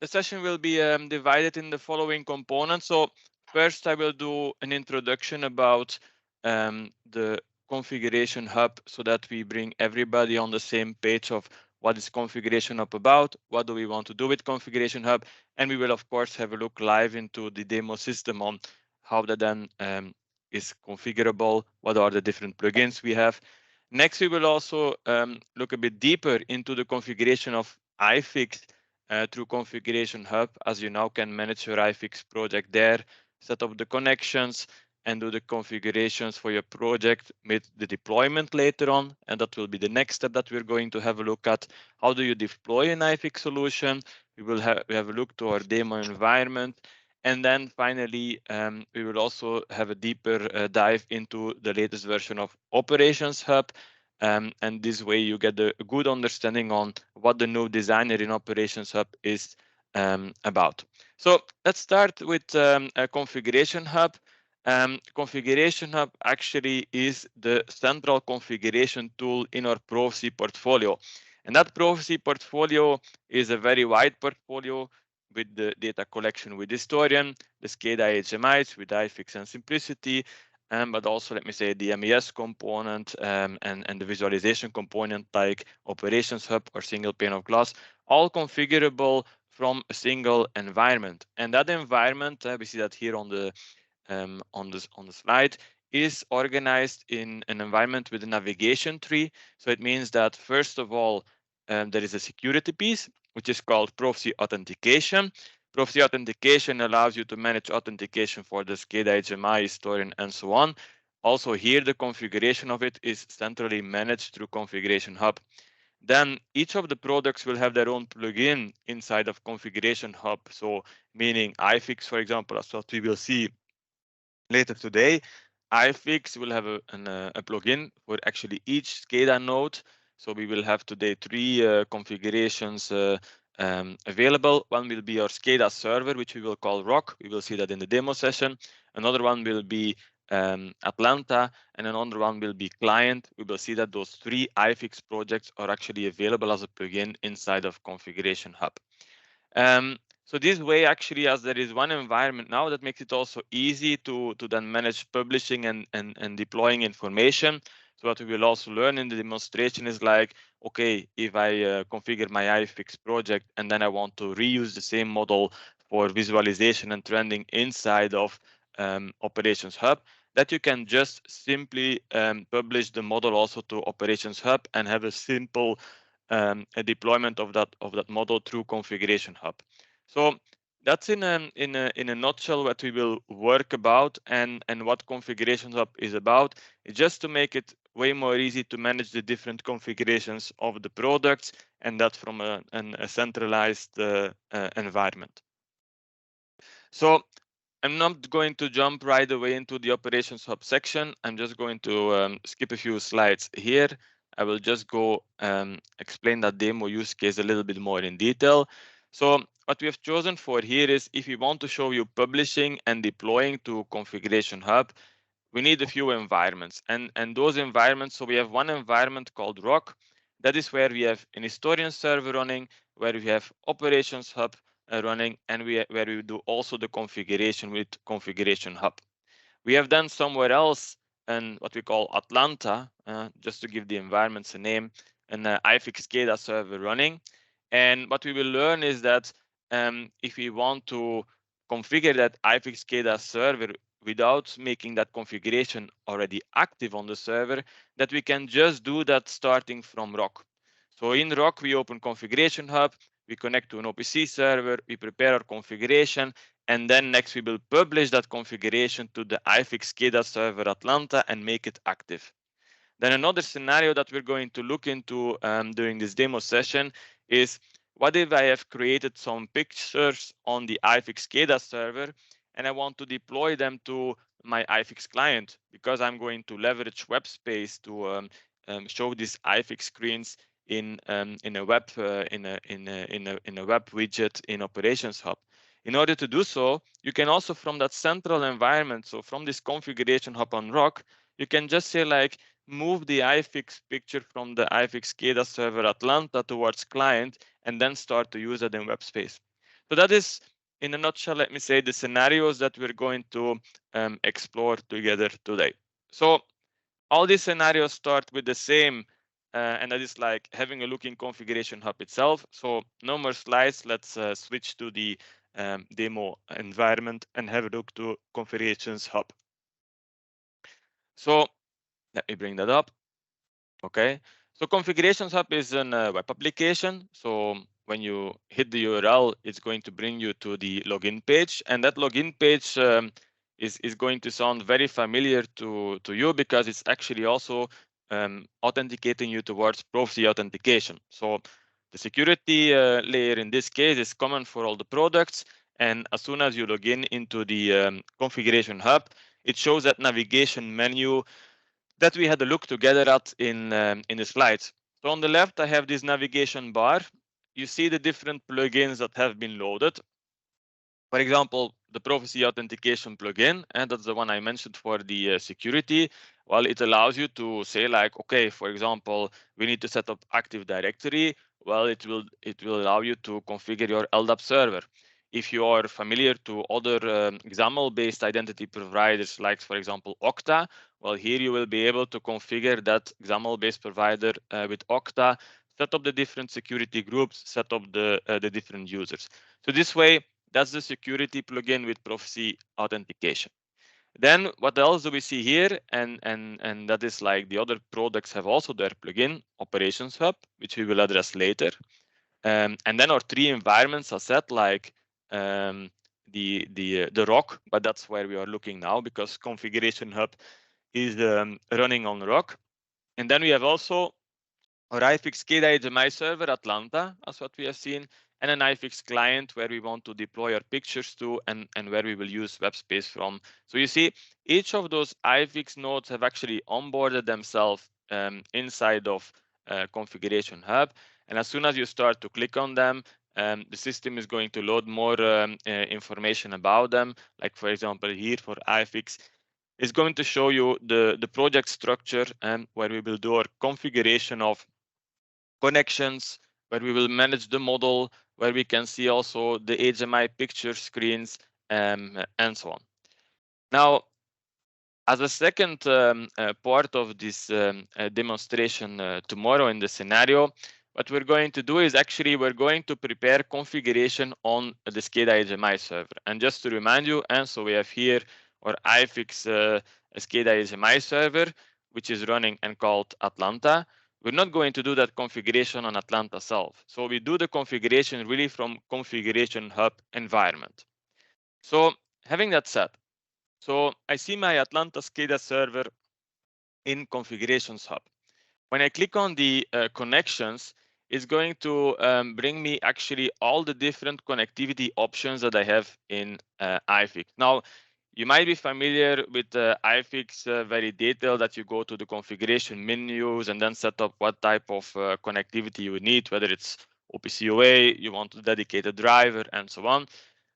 the session will be divided in the following components. So first I will do an introduction about the configuration hub so that we bring everybody on the same page of what is configuration hub about, what do we want to do with configuration hub, and we will of course have a look live into the demo system on how that then is configurable, what are the different plugins we have. Next, we will also look a bit deeper into the configuration of iFix through Configuration Hub, as you now can manage your iFix project there, set up the connections, and do the configurations for your project with the deployment later on. And that will be the next step that we're going to have a look at. How do you deploy an iFix solution? We have a look to our demo environment. And then finally, we will also have a deeper dive into the latest version of Operations Hub. And this way you get a good understanding on what the new designer in Operations Hub is about. So let's start with a Configuration Hub. Configuration Hub actually is the central configuration tool in our Proficy portfolio. And that Proficy portfolio is a very wide portfolio with the data collection with Historian, the SCADA HMIs with iFix and Simplicity, but also, let me say, the MES component and the visualization component like Operations Hub or single pane of glass, all configurable from a single environment. And that environment, we see that here on the slide, is organized in an environment with a navigation tree. So it means that first of all, there is a security piece, which is called Proficy Authentication. Proficy Authentication allows you to manage authentication for the SCADA, HMI, Historian, and so on. Also here, the configuration of it is centrally managed through Configuration Hub. Then each of the products will have their own plugin inside of Configuration Hub. So meaning iFix, for example, as what we will see later today, iFix will have a plugin for actually each SCADA node. So we will have today 3 configurations available. One will be our SCADA server, which we will call Rock. We will see that in the demo session. Another one will be Atlanta, and another one will be Client. We will see that those 3 iFix projects are actually available as a plugin inside of Configuration Hub. So this way, actually, as there is one environment now, that makes it also easy to then manage publishing and deploying information. So what we will also learn in the demonstration is like, okay, if I configure my iFix project and then I want to reuse the same model for visualization and trending inside of Operations Hub, that you can just simply publish the model also to Operations Hub and have a simple a deployment of that model through Configuration Hub. So that's in a nutshell what we will work about, and what Configuration Hub is about. It's just to make it way more easy to manage the different configurations of the products, and that from a centralized environment. So I'm not going to jump right away into the Operations Hub section. I'm just going to skip a few slides here. I will just go explain that demo use case a little bit more in detail. So what we have chosen for here is if we want to show you publishing and deploying to Configuration Hub, we need a few environments. And those environments, so we have one environment called Rock. That is where we have an Historian server running, where we have Operations Hub running, and where we do also the configuration with Configuration Hub. We have then somewhere else and what we call Atlanta, just to give the environments a name, an iFix SCADA server running. And what we will learn is that if we want to configure that iFix SCADA server without making that configuration already active on the server, that we can just do that starting from Rock. So in Rock, we open Configuration Hub, we connect to an OPC server, we prepare our configuration, and then next we will publish that configuration to the iFix SCADA server Atlanta and make it active. Then another scenario that we're going to look into during this demo session is, what if I have created some pictures on the iFix SCADA server and I want to deploy them to my iFix client, because I'm going to leverage web space to show these iFix screens in a web in a web widget in Operations Hub. In order to do so, you can also, from that central environment, so from this Configuration Hub on Rock, you can just say like, move the iFix picture from the iFix SCADA server Atlanta towards client, and then start to use it in web space. So that is, in a nutshell, let me say, the scenarios that we're going to explore together today. So all these scenarios start with the same, and that is like having a look in Configuration Hub itself. So no more slides. Let's switch to the demo environment and have a look to Configurations Hub. So let me bring that up. Okay, so Configurations Hub is a web application. So when you hit the URL, it's going to bring you to the login page, and that login page is going to sound very familiar to you because it's actually also authenticating you towards Proficy authentication. So the security layer in this case is common for all the products, and as soon as you log in into the Configuration Hub, it shows that navigation menu that we had a look together at in the slides. So on the left, I have this navigation bar. You see the different plugins that have been loaded. For example, the Proficy Authentication plugin, and that's the one I mentioned for the security. Well, it allows you to say like, okay, for example, we need to set up Active Directory. Well, it will allow you to configure your LDAP server. If you are familiar to other XAML-based identity providers, like for example Okta, well, here you will be able to configure that XAML-based provider with Okta, set up the different security groups, set up the different users. So this way, that's the security plugin with Proficy authentication. Then what else do we see here? And that is like the other products have also their plugin, Operations Hub, which we will address later. And then our three environments are set like the ROC, but that's where we are looking now because Configuration Hub is running on ROC. And then we have also our iFix SCADA HMI server, Atlanta, as what we have seen, and an iFix client where we want to deploy our pictures to and where we will use web space from. So you see, each of those iFix nodes have actually onboarded themselves inside of Configuration Hub. And as soon as you start to click on them, the system is going to load more information about them. Like for example, here for iFix, it's going to show you the project structure and where we will do our configuration of connections, where we will manage the model, where we can see also the HMI picture screens, and so on. Now, as a second part of this demonstration tomorrow in the scenario, what we're going to do is actually we're going to prepare configuration on the SCADA HMI server. And just to remind you, and so we have here our iFix SCADA HMI server, which is running and called Atlanta. We're not going to do that configuration on Atlanta itself. So we do the configuration really from Configuration Hub environment. So having that said, so I see my Atlanta SCADA server in Configurations Hub. When I click on the connections, it's going to bring me actually all the different connectivity options that I have in iFix. Now, you might be familiar with iFix very detailed that you go to the configuration menus and then set up what type of connectivity you need, whether it's OPC UA, you want to dedicate a driver, and so on.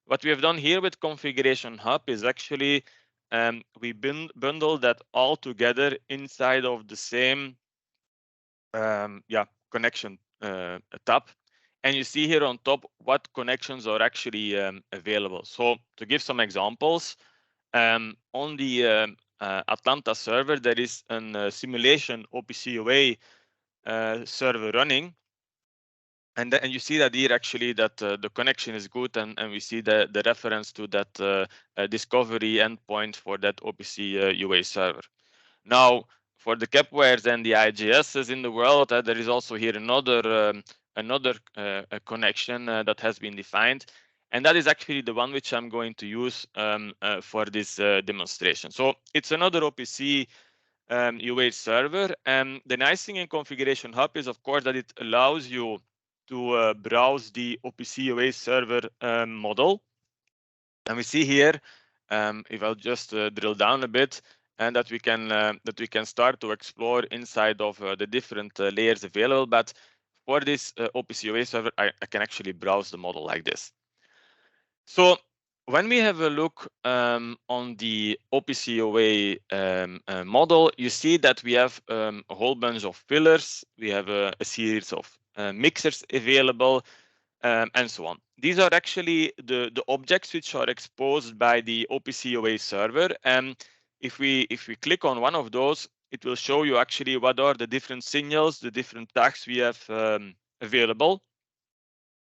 What we have done here with Configuration Hub is actually we bundle that all together inside of the same connection tab. And you see here on top what connections are actually available. So to give some examples, on the Atlanta server, there is a simulation OPC UA server running. And you see that here actually that the connection is good, and we see the reference to that discovery endpoint for that OPC UA server. Now, for the Kepwares and the IGSs in the world, there is also here another connection that has been defined, and that is actually the one which I'm going to use for this demonstration. So it's another OPC UA server, and the nice thing in Configuration Hub is, of course, that it allows you to browse the OPC UA server model. And we see here, if I'll just drill down a bit, and that we can start to explore inside of the different layers available. But for this OPC UA server, I can actually browse the model like this. So when we have a look on the OPC UA model, you see that we have a whole bunch of pillars. We have a series of mixers available. and so on. These are actually the objects which are exposed by the OPC OA server. And if we click on one of those, it will show you actually what are the different signals, the different tags we have available.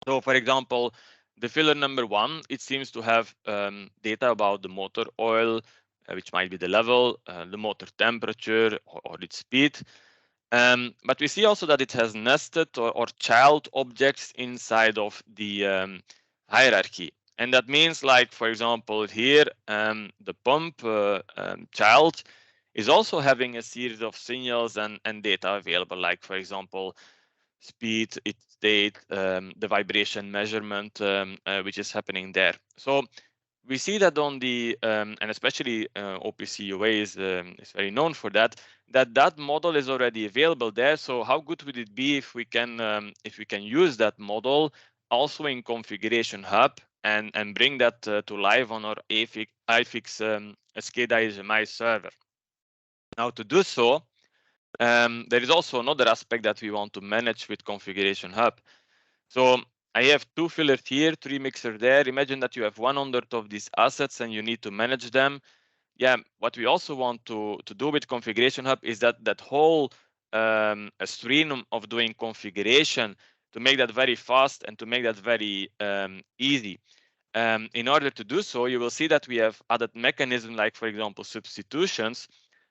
So for example, the filler number 1, it seems to have data about the motor oil, which might be the level, the motor temperature, or its speed. But we see also that it has nested or child objects inside of the hierarchy. And that means, like, for example, here, the pump child is also having a series of signals and data available, like, for example, speed, its state, the vibration measurement, which is happening there. So we see that on the and especially OPC UA is very known for that. That model is already available there. So how good would it be if we can use that model also in Configuration Hub and bring that to live on our iFix SCADA HMI server? Now to do so, there is also another aspect that we want to manage with Configuration Hub. So I have 2 fillers here, 3 mixers there. Imagine that you have 100 of these assets and you need to manage them. Yeah, what we also want to do with Configuration Hub is that whole stream of doing configuration, to make that very fast and to make that very easy. In order to do so, you will see that we have added mechanisms like, for example, substitutions,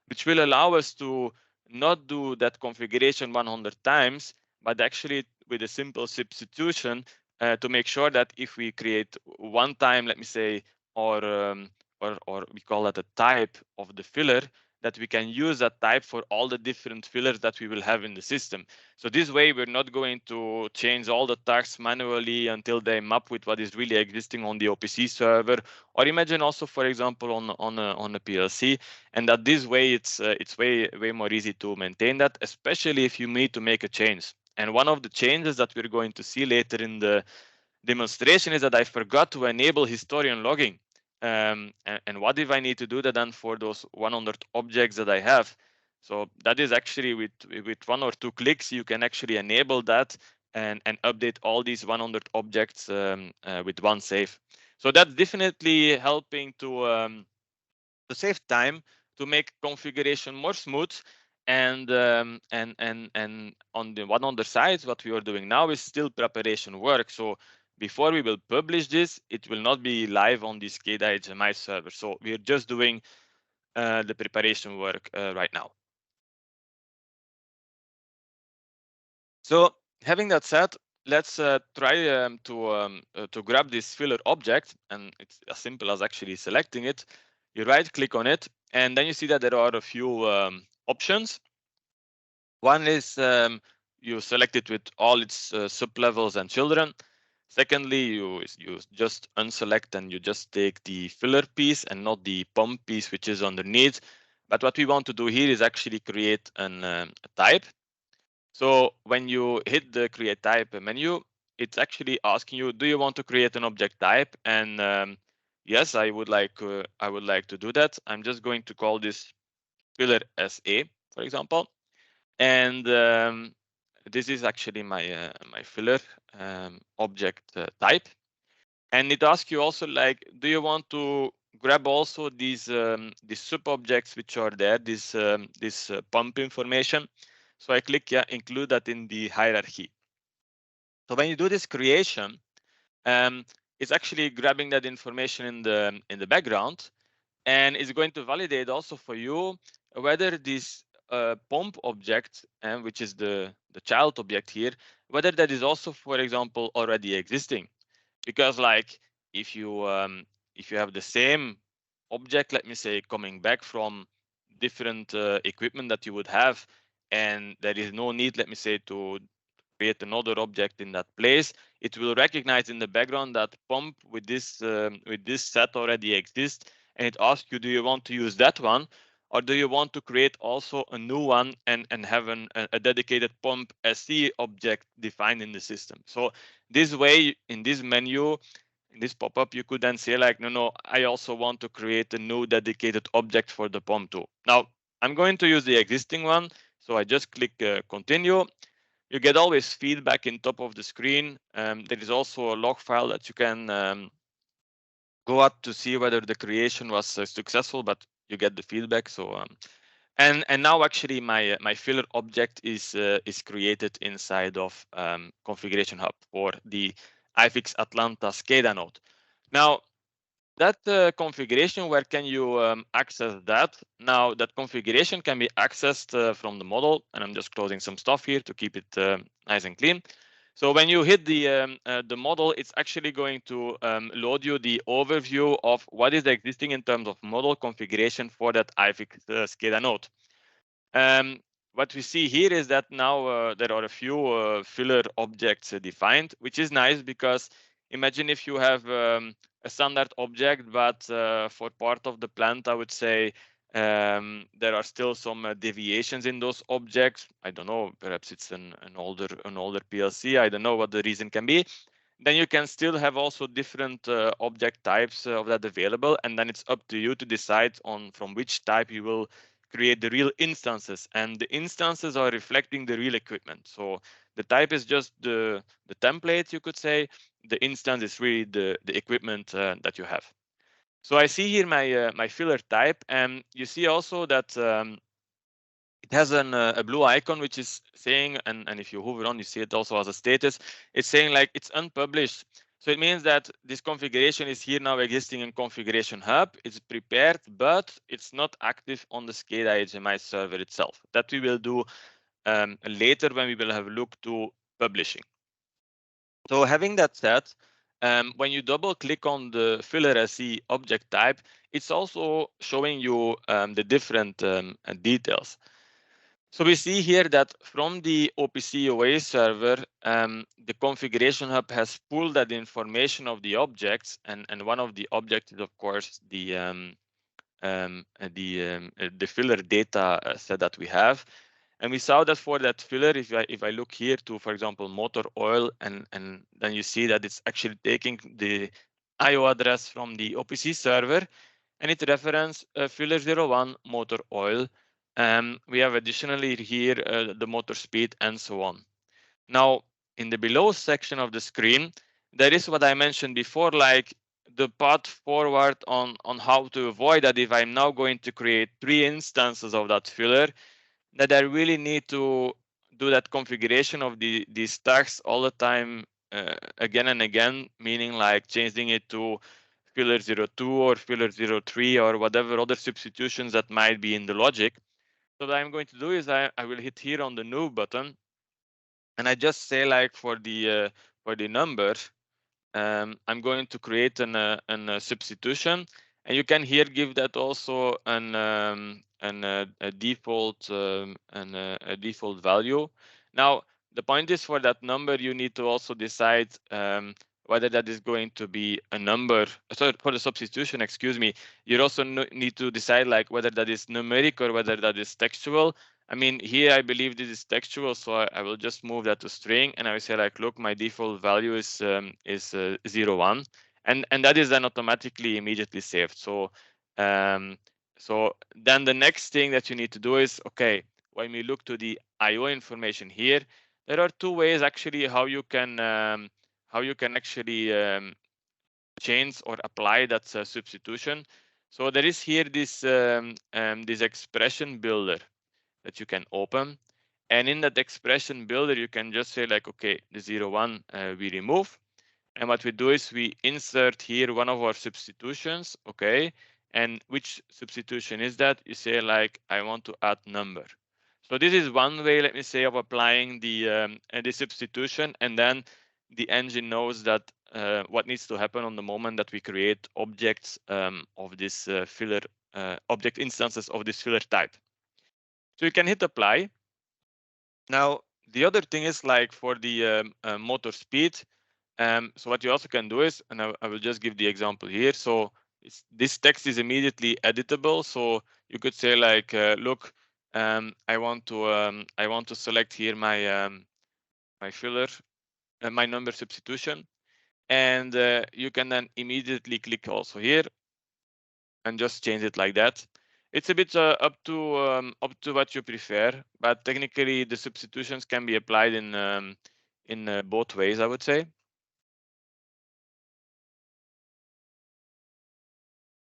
which will allow us to not do that configuration 100 times, but actually with a simple substitution to make sure that if we create one time, let me say, or we call that a type of the filler, that we can use that type for all the different fillers that we will have in the system. So this way, we're not going to change all the tags manually until they map with what is really existing on the OPC server. Or imagine also, for example, on a PLC, and that this way it's way more easy to maintain that, especially if you need to make a change. And one of the changes that we're going to see later in the demonstration is that I forgot to enable historian logging. And what if I need to do that then for those 100 objects that I have? So that is actually with 1 or 2 clicks, you can actually enable that and update all these 100 objects with one save. So that's definitely helping to save time, to make configuration more smooth. And on the one other side, what we are doing now is still preparation work. So before we will publish this, it will not be live on the SCADA HMI server. So we're just doing the preparation work right now. So having that said, let's try to grab this filler object, and it's as simple as actually selecting it. You right click on it, and then you see that there are a few options. One is you select it with all its sublevels and children. Secondly, you just unselect and you just take the filler piece and not the pump piece, which is underneath. But what we want to do here is actually create a type. So when you hit the create type menu, it's actually asking you, do you want to create an object type? And yes, I would like to do that. I'm just going to call this filler SA, for example. And this is actually my my filler object type. And it asks you also, like, do you want to grab also these sub objects which are there, this pump information? So I click include that in the hierarchy. So when you do this creation, it's actually grabbing that information in the background, and it's going to validate also for you whether this pump object, which is the child object here, whether that is also, for example, already existing. Because like if you have the same object, let me say, coming back from different equipment that you would have, and there is no need, let me say, to create another object in that place, it will recognize in the background that pump with this set already exists, and it asks you, do you want to use that one, or do you want to create also a new one and have a dedicated pump SC object defined in the system? So this way, in this menu, in this pop-up, you could then say like, no, I also want to create a new dedicated object for the pump too. Now, I'm going to use the existing one. So I just click continue. You get always feedback in top of the screen. There is also a log file that you can go up to see whether the creation was successful, but you get the feedback. So and now actually my filler object is created inside of Configuration Hub for the iFix Atlanta SCADA node. Now that configuration, where can you access that? Now that configuration can be accessed from the model, and I'm just closing some stuff here to keep it nice and clean. So when you hit the model, it's actually going to load you the overview of what is existing in terms of model configuration for that iFix SCADA node. What we see here is that now there are a few filler objects defined, which is nice because imagine if you have a standard object, but for part of the plant, I would say there are still some deviations in those objects. I don't know, perhaps it's an older PLC. I don't know what the reason can be. Then you can still have also different object types of that available, and then it's up to you to decide on from which type you will create the real instances, and the instances are reflecting the real equipment. So the type is just the template, you could say. The instance is really the equipment that you have. So I see here my filler type, and you see also that it has a blue icon which is saying, and if you hover on, you see it also as a status. It's saying like it's unpublished. So it means that this configuration is here now existing in Configuration Hub. It's prepared, but it's not active on the SCADA HMI server itself. That we will do later when we will have a look to publishing. So having that said, when you double click on the filler SE object type, it's also showing you the different details. So we see here that from the OPC OA server, the Configuration Hub has pulled that information of the objects, and one of the objects is of course the filler data set that we have. And we saw that for that filler, if I look here to, for example, motor oil, and then you see that it's actually taking the IO address from the OPC server, and it reference filler 01 motor oil. We have additionally here the motor speed and so on. Now, in the below section of the screen, there is what I mentioned before, like the path forward on how to avoid that. If I'm now going to create 3 instances of that filler, that I really need to do that configuration of these tags all the time again and again, meaning like changing it to filler 02 or filler 03 or whatever other substitutions that might be in the logic. So what I'm going to do is I will hit here on the new button, and I just say like for the number, I'm going to create a substitution, and you can here give that also a default a default value. Now the point is, for that number you need to also decide whether that is going to be a number. So for the substitution, excuse me, you also need to decide like whether that is numeric or whether that is textual. I mean, here I believe this is textual, so I will just move that to string, and I will say like, look, my default value is 01, and that is then automatically immediately saved. So so then the next thing that you need to do is, okay, when we look to the IO information here, there are 2 ways actually how you can actually change or apply that substitution. So there is here this expression builder that you can open, and in that expression builder you can just say like, okay, the 01 we remove, and what we do is we insert here one of our substitutions. Okay, and which substitution is that? You say like, I want to add number. So this is one way, let me say, of applying the substitution, and then the engine knows that what needs to happen on the moment that we create objects of this filler object instances of this filler type. So you can hit apply. Now, the other thing is like for the motor speed. So what you also can do is, and I will just give the example here. So this text is immediately editable. So you could say like, look, I want to select here my my filler, my number substitution, and you can then immediately click also here and just change it like that. It's a bit up to what you prefer, but technically the substitutions can be applied in both ways, I would say.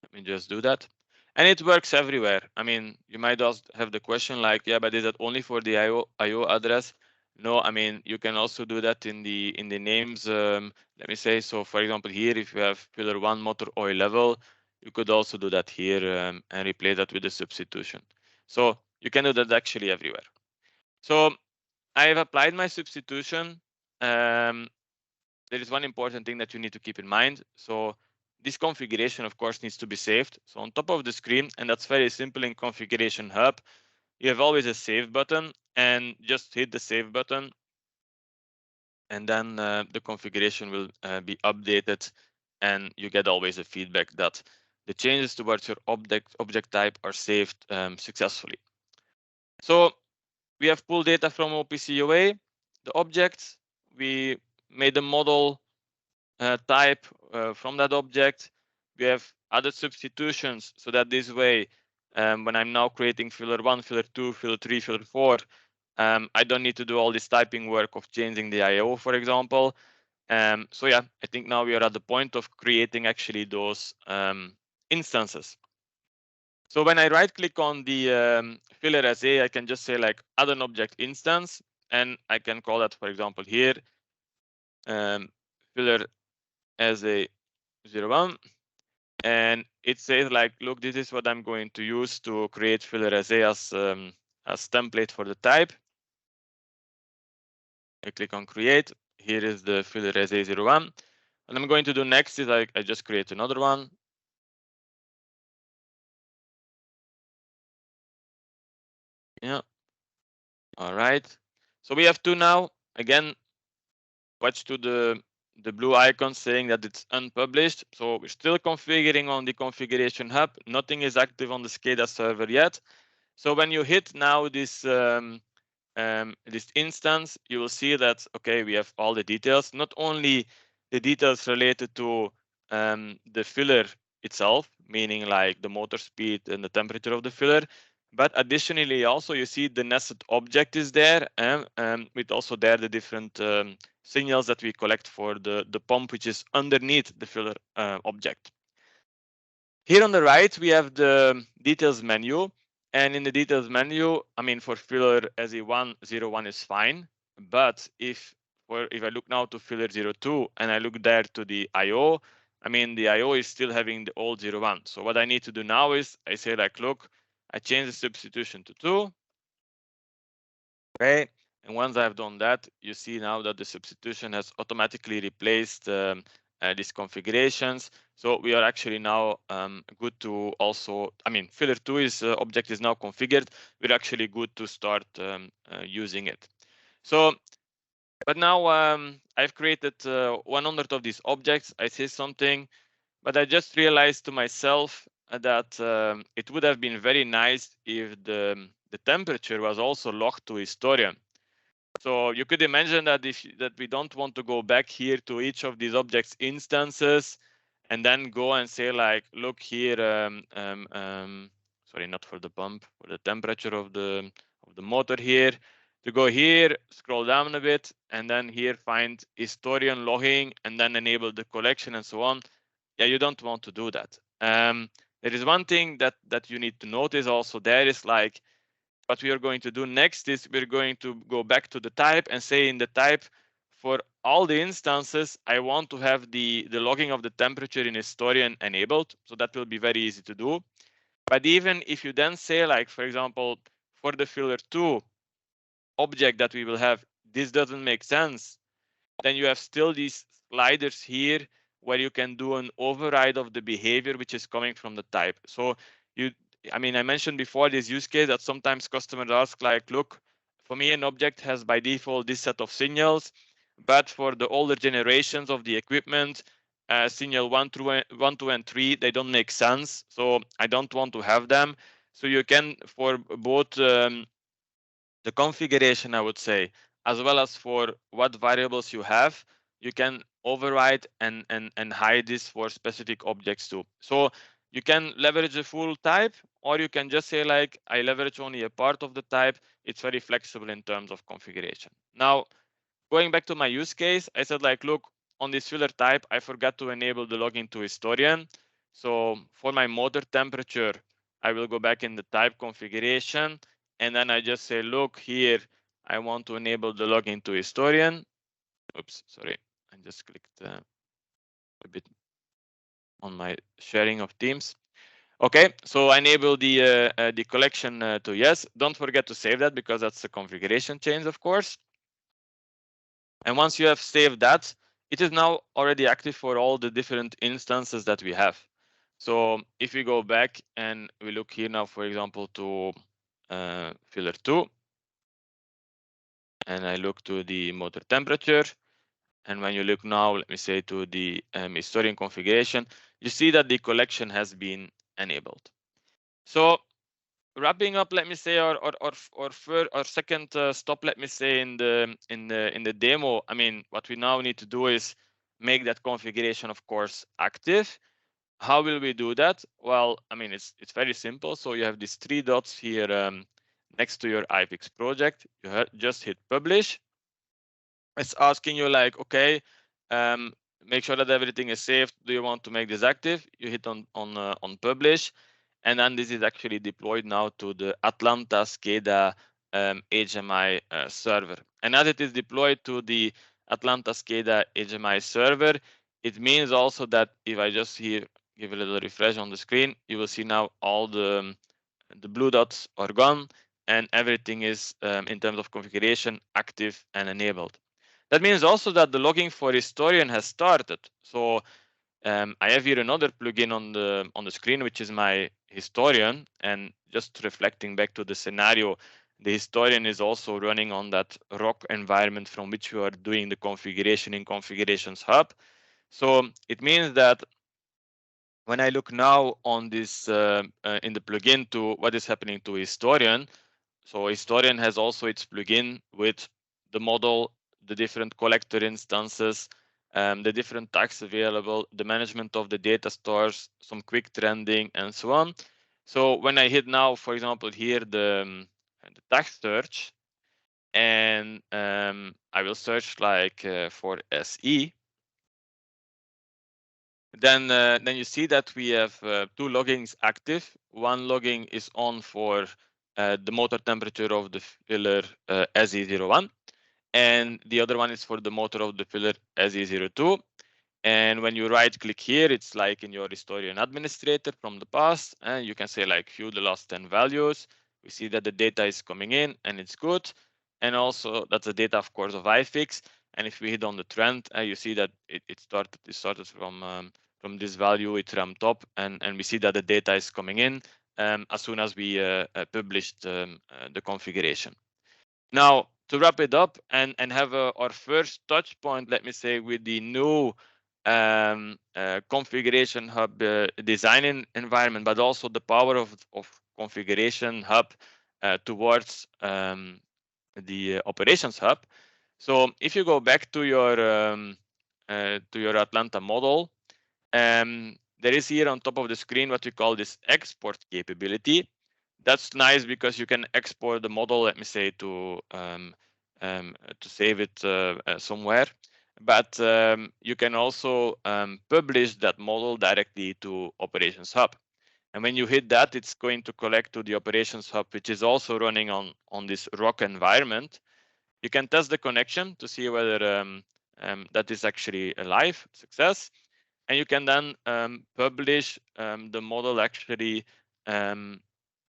Let me just do that. And it works everywhere. I mean, you might also have the question like, yeah, but is that only for the IO address? No, I mean, you can also do that in the names. Let me say, so for example, here, if you have pillar 1 motor oil level, you could also do that here and replace that with a substitution. So you can do that actually everywhere. So I have applied my substitution. There is one important thing that you need to keep in mind. So this configuration, of course, needs to be saved. So on top of the screen, and that's very simple in Configuration Hub, you have always a save button, and just hit the save button, and then the configuration will be updated, and you get always a feedback that the changes towards your object type are saved successfully. So we have pulled data from OPC-UA, the objects, we made a model type from that object. We have added substitutions so that this way, when I'm now creating filler 1, filler 2, filler 3, filler 4, I don't need to do all this typing work of changing the IO, for example. So yeah, I think now we are at the point of creating actually those instances. So when I right click on the filler as I can just say like add an object instance, and I can call that, for example, here filler as a 01, and it says like, look, this is what I'm going to use to create filler as template for the type. I click on create. Here is the filler as 01. And I'm going to do next is I just create another one. Yeah. All right. So we have two now. Again, watch to the blue icon saying that it's unpublished. So we're still configuring on the configuration hub. Nothing is active on the SCADA server yet. So when you hit now this instance, you will see that, okay, we have all the details, not only the details related to the filler itself, meaning like the motor speed and the temperature of the filler, but additionally also you see the nested object is there, and with also there the different signals that we collect for the pump, which is underneath the filler object. Here on the right, we have the details menu. And in the details menu, I mean, for filler SE101 is fine. But if I look now to filler 02 and I look there to the IO, I mean, the IO is still having the old 01. So what I need to do now is I say like, look, I change the substitution to 2. Okay. And once I've done that, you see now that the substitution has automatically replaced these configurations. So we are actually now good to also, I mean, filler 2 is object is now configured. We're actually good to start using it. So, but now I've created 100 of these objects. I say something, but I just realized to myself that it would have been very nice if the temperature was also logged to Historian. So you could imagine that that we don't want to go back here to each of these objects instances and then go and say like, look here, sorry, not for the pump, for the temperature of the motor here. To go here, scroll down a bit, and then here find historian logging, and then enable the collection and so on. Yeah, you don't want to do that. There is one thing that you need to notice also. There is like, what we are going to do next is we're going to go back to the type and say in the type, for all the instances, I want to have the logging of the temperature in historian enabled. So that will be very easy to do. But even if you then say like, for example, for the filler 2 object that we will have, this doesn't make sense, then you have still these sliders here where you can do an override of the behavior which is coming from the type. So I mean, I mentioned before this use case that sometimes customers ask like, look, for me an object has by default this set of signals, but for the older generations of the equipment, signal 1, 2, and 3, they don't make sense. So I don't want to have them. So you can, for both the configuration, I would say, as well as for what variables you have, you can override and hide this for specific objects too. So you can leverage the full type, or you can just say like, I leverage only a part of the type. It's very flexible in terms of configuration. Now, going back to my use case, I said like, look, on this filler type, I forgot to enable the login to historian. So for my motor temperature, I will go back in the type configuration, and then I just say, look here, I want to enable the login to historian. Oops, sorry, I just clicked a bit on my sharing of Teams. Okay, so I enable the collection to yes. Don't forget to save that because that's the configuration change, of course. And once you have saved that, it is now already active for all the different instances that we have. So if we go back and we look here now, for example, to filler 2, and I look to the motor temperature, and when you look now, let me say to the historian configuration, you see that the collection has been enabled. So wrapping up, let me say, our second stop, let me say, in the demo. I mean, what we now need to do is make that configuration, of course, active. How will we do that? Well, I mean, it's very simple. So you have these 3 dots here next to your iFix project. You just hit publish. It's asking you like, okay, make sure that everything is saved. Do you want to make this active? You hit on publish, and then this is actually deployed now to the Atlanta SCADA HMI server. And as it is deployed to the Atlanta SCADA HMI server, it means also that if I just here give a little refresh on the screen, you will see now all the blue dots are gone and everything is in terms of configuration active and enabled. That means also that the logging for historian has started. So I have here another plugin on the screen, which is my historian, and just reflecting back to the scenario, the historian is also running on that ROC environment from which we are doing the configuration in Configurations Hub. So it means that when I look now on this in the plugin to what is happening to historian, so historian has also its plugin with the model, the different collector instances, the different tags available, the management of the data stores, some quick trending, and so on. So when I hit now, for example, here the tag search, and I will search like for SE, then you see that we have 2 loggings active. One logging is on for the motor temperature of the filler SE01, and the other one is for the motor of the filler SE02. And when you right click here, it's like in your historian administrator from the past, and you can say like view the last 10 values. We see that the data is coming in and it's good. And also that's the data, of course, of iFix. And if we hit on the trend, you see that it started from this value, it ramped up, and we see that the data is coming in as soon as we published the configuration. Now, to wrap it up and have our first touch point, let me say, with the new Configuration Hub design environment, but also the power of Configuration Hub towards the Operations Hub. So if you go back to your Atlanta model, there is here on top of the screen what we call this export capability. That's nice because you can export the model, let me say, to save it somewhere. But you can also publish that model directly to Operations Hub. And when you hit that, it's going to collect to the Operations Hub, which is also running on this ROC environment. You can test the connection to see whether that is actually a live success. And you can then publish the model actually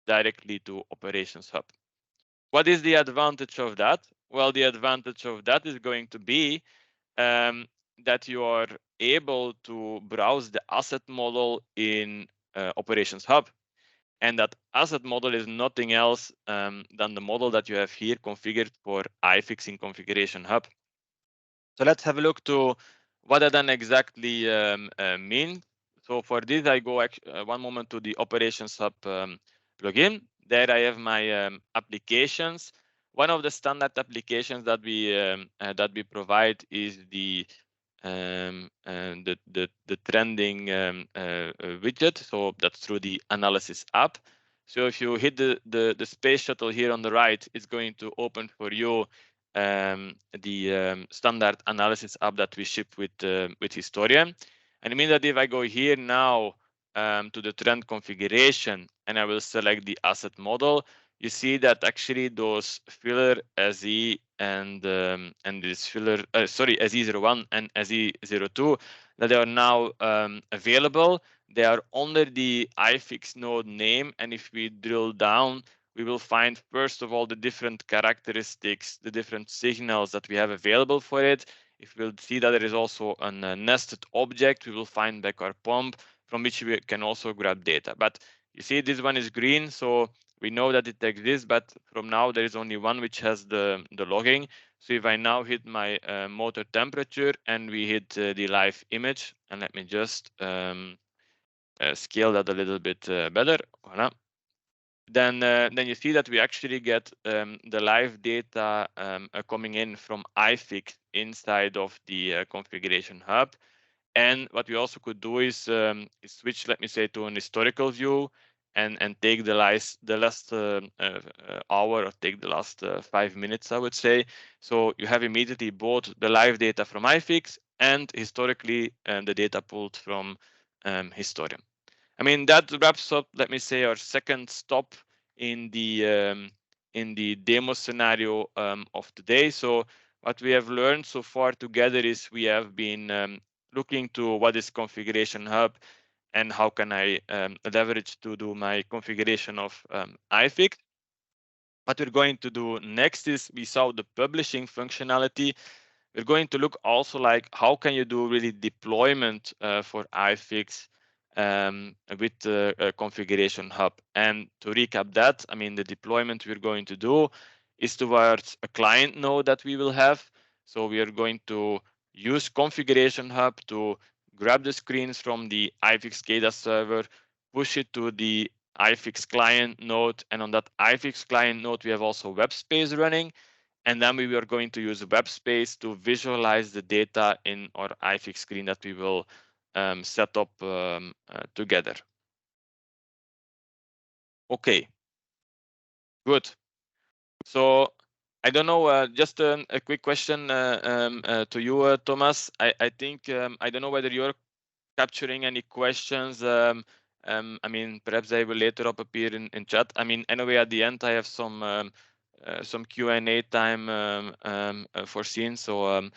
directly to Operations Hub. What is the advantage of that? Well, the advantage of that is going to be that you are able to browse the asset model in Operations Hub. And that asset model is nothing else than the model that you have here configured for iFix in Configuration Hub. So let's have a look to what that then exactly means. So for this, I go one moment to the Operations Hub plugin. There I have my applications. One of the standard applications that we provide is the trending widget. So that's through the analysis app. So if you hit the space shuttle here on the right, it's going to open for you the standard analysis app that we ship with Historian. And it means that if I go here now to the trend configuration and I will select the asset model, you see that actually those filler SE and this filler, sorry, SE01 and SE02, that they are now available. They are under the iFix node name, and if we drill down, we will find first of all the different characteristics, the different signals that we have available for it. If we'll see that there is also a nested object, we will find back our pump from which we can also grab data. But you see this one is green, so we know that it exists, but from now there is only one which has the logging. So if I now hit my motor temperature and we hit the live image, and let me just scale that a little bit better. Voilà. Then you see that we actually get the live data coming in from iFix inside of the configuration hub. And what we also could do is switch, let me say, to an historical view and take the last hour, or take the last 5 minutes, I would say. So you have immediately both the live data from iFix and historically the data pulled from Historian. I mean, that wraps up, let me say, our second stop in the demo scenario of today. So what we have learned so far together is we have been looking to what is Configuration Hub and how can I leverage to do my configuration of iFix. What we're going to do next is we saw the publishing functionality. We're going to look also like how can you do really deployment for iFix with the configuration hub. And to recap that, I mean, the deployment we're going to do is towards a client node that we will have. So we are going to use configuration hub to grab the screens from the iFix SCADA server, push it to the iFix client node. And on that iFix client node, we have also web space running. And then we are going to use web space to visualize the data in our iFix screen that we will set up together. Okay, good. So I don't know, just a quick question to you, Thomas. I think, I don't know whether you're capturing any questions. I mean, perhaps they will later up appear in chat. I mean, anyway, at the end, I have some Q&A time foreseen. So,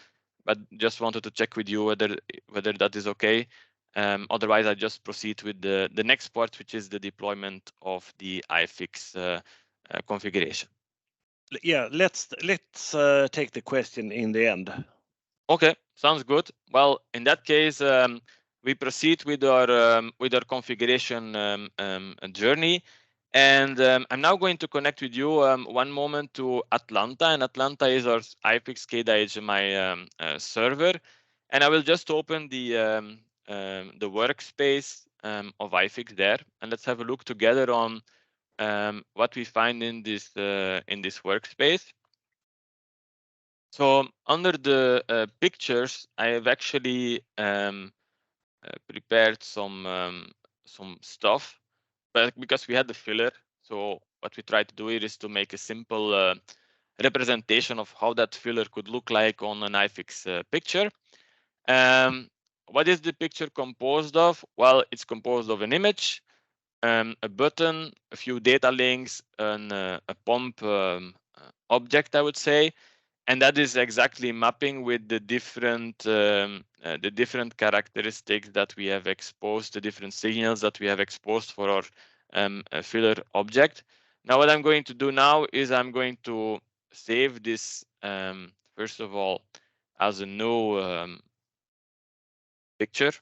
but just wanted to check with you whether that is okay. Otherwise, I just proceed with the next part, which is the deployment of the iFix configuration. Yeah, let's take the question in the end. Okay, sounds good. Well, in that case, we proceed with our configuration journey. And I'm now going to connect with you one moment to Atlanta, and Atlanta is our iFix SCADA HMI server. And I will just open the workspace of iFix there, and let's have a look together on what we find in this workspace. So under the pictures, I have actually prepared some stuff, but because we had the filler, so what we try to do here is to make a simple representation of how that filler could look like on an iFix picture. What is the picture composed of? Well, it's composed of an image, a button, a few data links, and a pump object, I would say. And that is exactly mapping with the different characteristics that we have exposed, the different signals that we have exposed for our filler object. Now, what I'm going to do now is I'm going to save this first of all as a new picture.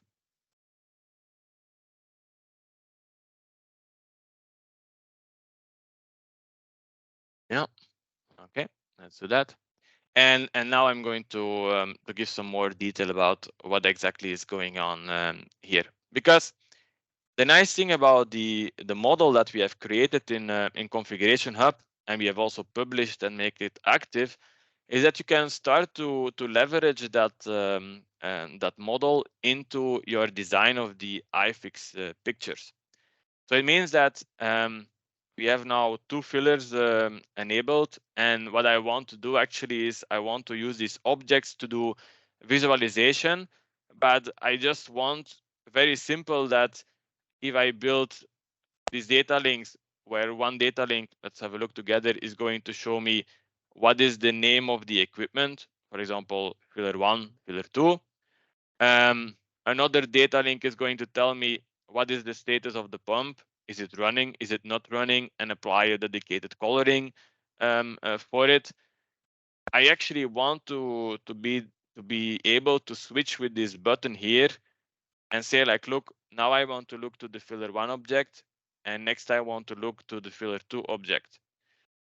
Yeah. Okay. Let's do that. And now I'm going to give some more detail about what exactly is going on here, because the nice thing about the model that we have created in Configuration Hub, and we have also published and make it active, is that you can start to leverage that model into your design of the iFix pictures. So it means that we have now two fillers enabled, and what I want to do actually is I want to use these objects to do visualization, but I just want very simple that if I build these data links where one data link, let's have a look together, is going to show me what is the name of the equipment, for example, filler 1, filler 2. Another data link is going to tell me what is the status of the pump. Is it running? Is it not running? And apply a dedicated coloring for it. I actually want to be able to switch with this button here and say like, look, now I want to look to the filler 1 object, and next I want to look to the filler 2 object.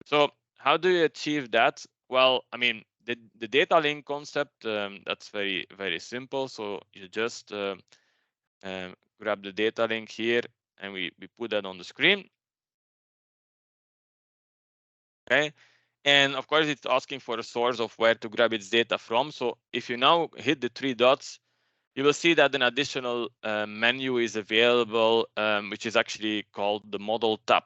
So how do you achieve that? Well, I mean, the data link concept, that's very, very simple. So you just grab the data link here and we put that on the screen. Okay. And of course, it's asking for a source of where to grab its data from. So if you now hit the three dots, you will see that an additional menu is available, which is actually called the model tab.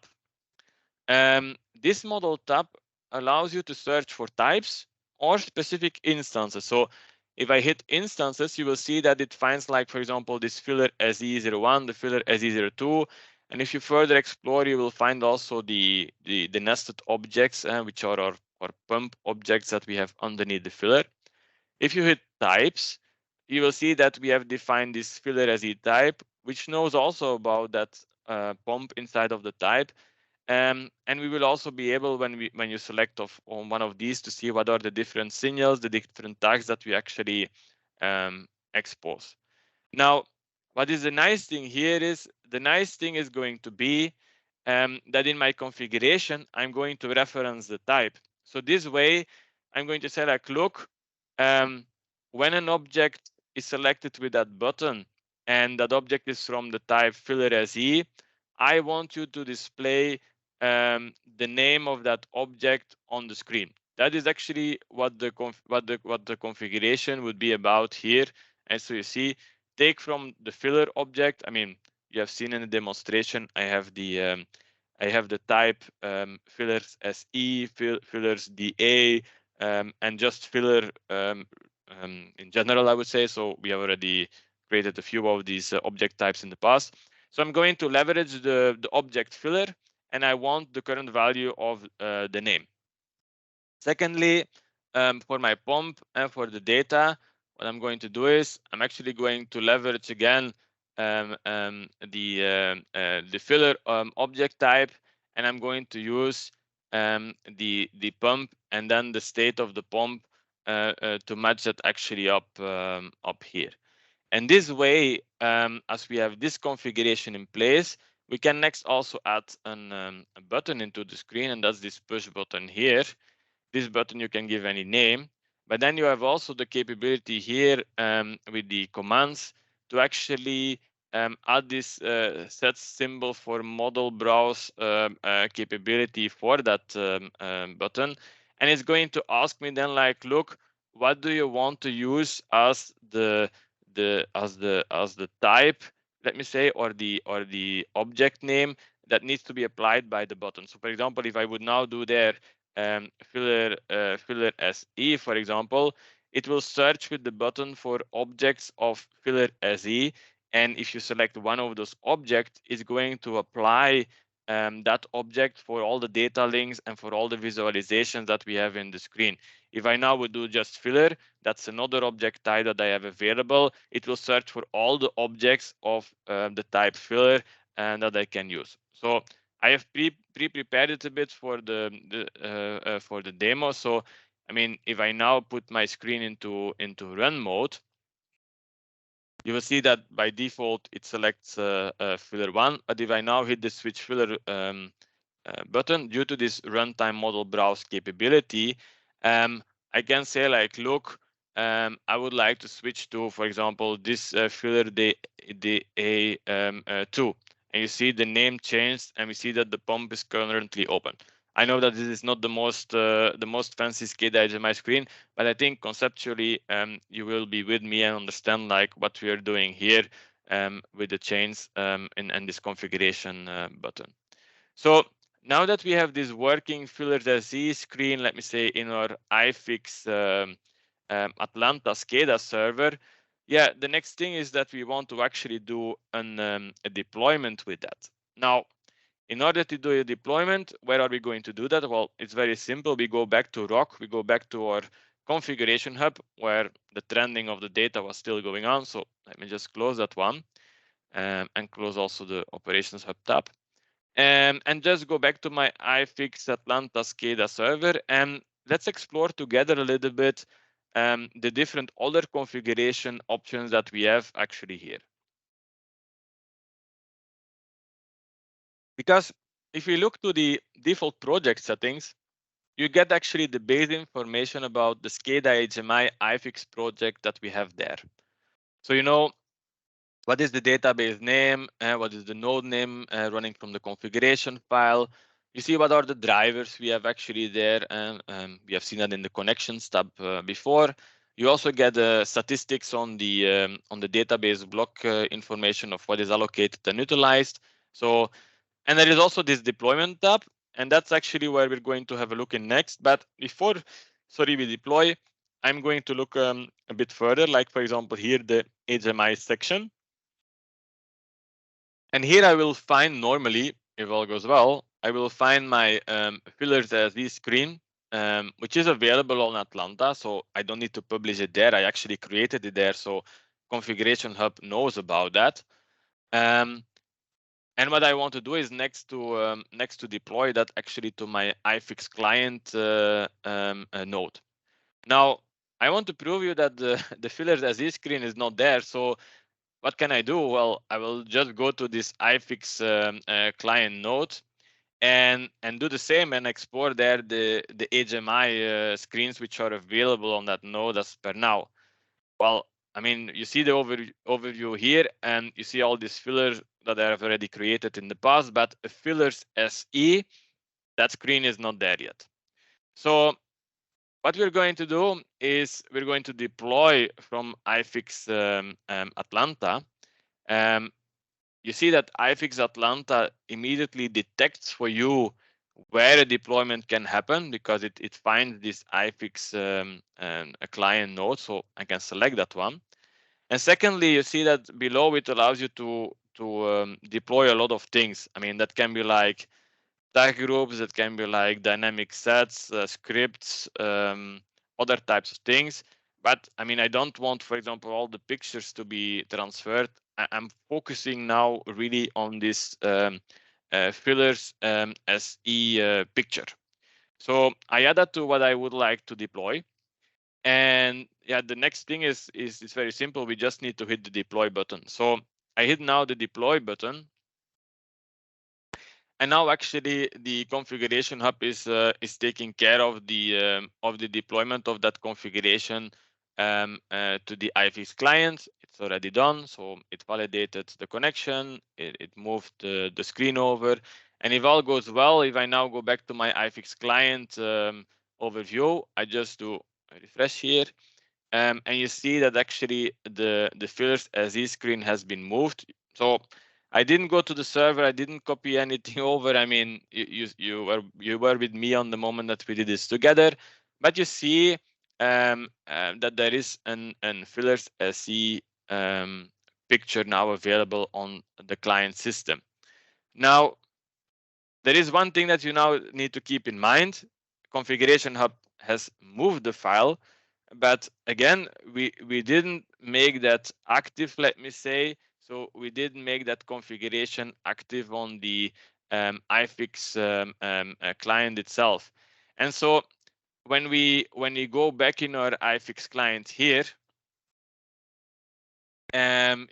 This model tab allows you to search for types or specific instances. So if I hit instances, you will see that it finds, like, for example, this filler SE01, the filler SE02. And if you further explore, you will find also the nested objects, which are our pump objects that we have underneath the filler. If you hit types, you will see that we have defined this filler SE type, which knows also about that pump inside of the type. And we will also be able, when you select on one of these, to see what are the different signals, the different tags that we actually expose. Now, what is the nice thing here is, the nice thing is going to be that in my configuration, I'm going to reference the type. So this way, I'm going to say like, look, when an object is selected with that button and that object is from the type filler SE, I want you to display the name of that object on the screen. That is actually what the configuration would be about here. And so you see, take from the filler object. I mean, you have seen in the demonstration, I have the type fillers SE, fillers DA, and just filler in general, I would say. So we have already created a few of these object types in the past. So I'm going to leverage the object filler, and I want the current value of the name. Secondly, for my pump and for the data, what I'm going to do is I'm actually going to leverage again the filler object type, and I'm going to use the pump and then the state of the pump to match that actually up here. And this way, as we have this configuration in place, we can next also add a button into the screen, and that's this push button here. This button you can give any name, but then you have also the capability here with the commands to actually add this set symbol for model browse capability for that button. And it's going to ask me then, like, look, what do you want to use as the type, let me say, or the object name that needs to be applied by the button. So for example, if I would now do there filler SE, for example, it will search with the button for objects of filler SE. And if you select one of those objects, it's going to apply that object for all the data links and for all the visualizations that we have in the screen. If I now would do just filler, that's another object type that I have available. It will search for all the objects of the type filler and that I can use. So I have prepared it a bit for the demo. So I mean, if I now put my screen into run mode, you will see that by default it selects filler 1. But if I now hit the switch filler button, due to this runtime model browse capability, I can say like, look, I would like to switch to, for example, this filler A2. And you see the name changed, and we see that the pump is currently open. I know that this is not the most fancy SCADA on my screen, but I think conceptually you will be with me and understand like what we are doing here with the chains and this configuration button. So now that we have this working fillers SE screen, let me say in our iFix Atlanta SCADA server, yeah, the next thing is that we want to actually do a deployment with that. Now, in order to do a deployment, where are we going to do that? Well, it's very simple. We go back to ROC, we go back to our configuration hub where the trending of the data was still going on. So let me just close that one and close also the operations hub tab. And just go back to my iFix Atlanta SCADA server and let's explore together a little bit the different other configuration options that we have actually here. Because if we look to the default project settings, you get actually the base information about the SCADA HMI iFix project that we have there. So you know what is the database name, what is the node name running from the configuration file. You see what are the drivers we have actually there, and we have seen that in the connections tab before. You also get statistics on the database block information of what is allocated and utilized. So, and there is also this deployment tab, and that's actually where we're going to have a look in next. But before, sorry, we deploy, I'm going to look a bit further, like for example here the HMI section. And here I will find normally, if all goes well, I will find my fillers SE screen, which is available on Atlanta. So I don't need to publish it there. I actually created it there. So Configuration Hub knows about that. And what I want to do is next to deploy that actually to my iFix client node. Now, I want to prove you that the fillers SE screen is not there. So what can I do? Well, I will just go to this iFix client node and do the same and export there the HMI screens which are available on that node as per now. Well, I mean, you see the overview here, and you see all these fillers that I have already created in the past, but a fillers SE, that screen is not there yet. So what we're going to do is we're going to deploy from iFix Atlanta. You see that iFix Atlanta immediately detects for you where a deployment can happen because it finds this iFix a client node, so I can select that one. And secondly, you see that below it allows you to deploy a lot of things. I mean, that can be like tag groups, that can be like dynamic sets, scripts, other types of things. But I mean, I don't want, for example, all the pictures to be transferred. I'm focusing now really on this fillers SE picture. So I add that to what I would like to deploy. And yeah, the next thing is very simple. We just need to hit the deploy button. So I hit now the deploy button. And now actually the configuration hub is taking care of the deployment of that configuration to the iFix client. It's already done. So it validated the connection. It moved the screen over. And if all goes well, if I now go back to my iFix client overview, I just do a refresh here. And you see that actually the fillers SE screen has been moved. So I didn't go to the server. I didn't copy anything over. I mean, you were with me on the moment that we did this together. But you see that there is an fillers SE picture now available on the client system. Now, there is one thing that you now need to keep in mind. Configuration Hub has moved the file, but again, we didn't make that active, let me say. So we didn't make that configuration active on the iFix client itself. And so when we go back in our iFix client here,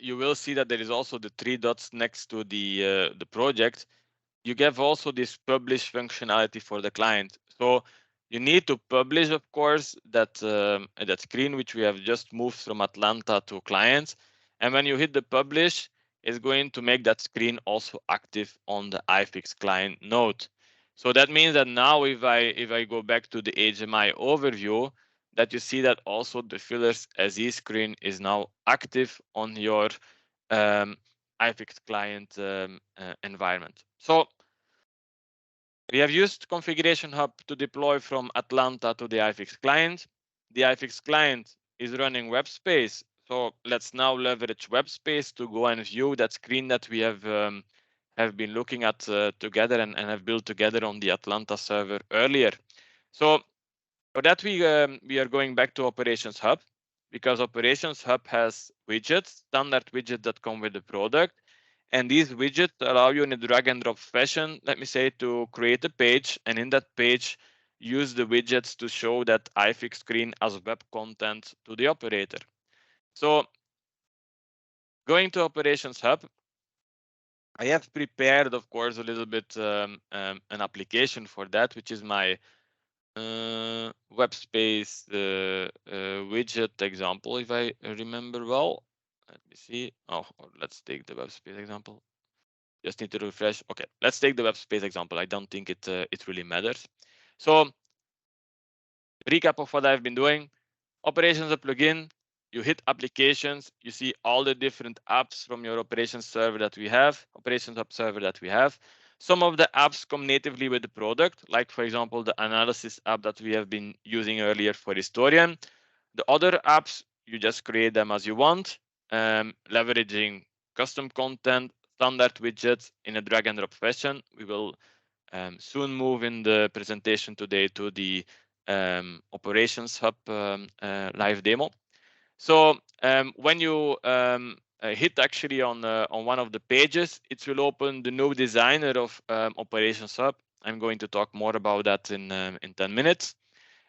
you will see that there is also the 3 dots next to the project. You give also this publish functionality for the client. So you need to publish, of course, that screen which we have just moved from Atlanta to clients. And when you hit the publish, it's going to make that screen also active on the iFix client node. So that means that now if I go back to the HMI overview, that you see that also the fillers SE screen is now active on your iFix client environment. So We have used Configuration Hub to deploy from Atlanta to the iFix client. The iFix client is running web space. So let's now leverage web space to go and view that screen that we have been looking at together and have built together on the Atlanta server earlier. So for that, we are going back to Operations Hub, because Operations Hub has widgets, standard widgets that come with the product. And these widgets allow you in a drag and drop fashion, let me say, to create a page, and in that page, use the widgets to show that iFix screen as web content to the operator. So going to Operations Hub, I have prepared, of course, a little bit an application for that, which is my web space widget example, if I remember well. Let me see. Oh, let's take the web space example. Just need to refresh. Okay, let's take the web space example. I don't think it really matters. So recap of what I've been doing. Operations a plugin. You hit applications. You see all the different apps from your operations server that we have, Operations Hub server that we have. Some of the apps come natively with the product, like for example, the analysis app that we have been using earlier for Historian. The other apps, you just create them as you want, leveraging custom content, standard widgets in a drag and drop fashion. We will soon move in the presentation today to the Operations Hub live demo. So when you hit actually on one of the pages, it will open the new designer of Operations Hub. I'm going to talk more about that in 10 minutes.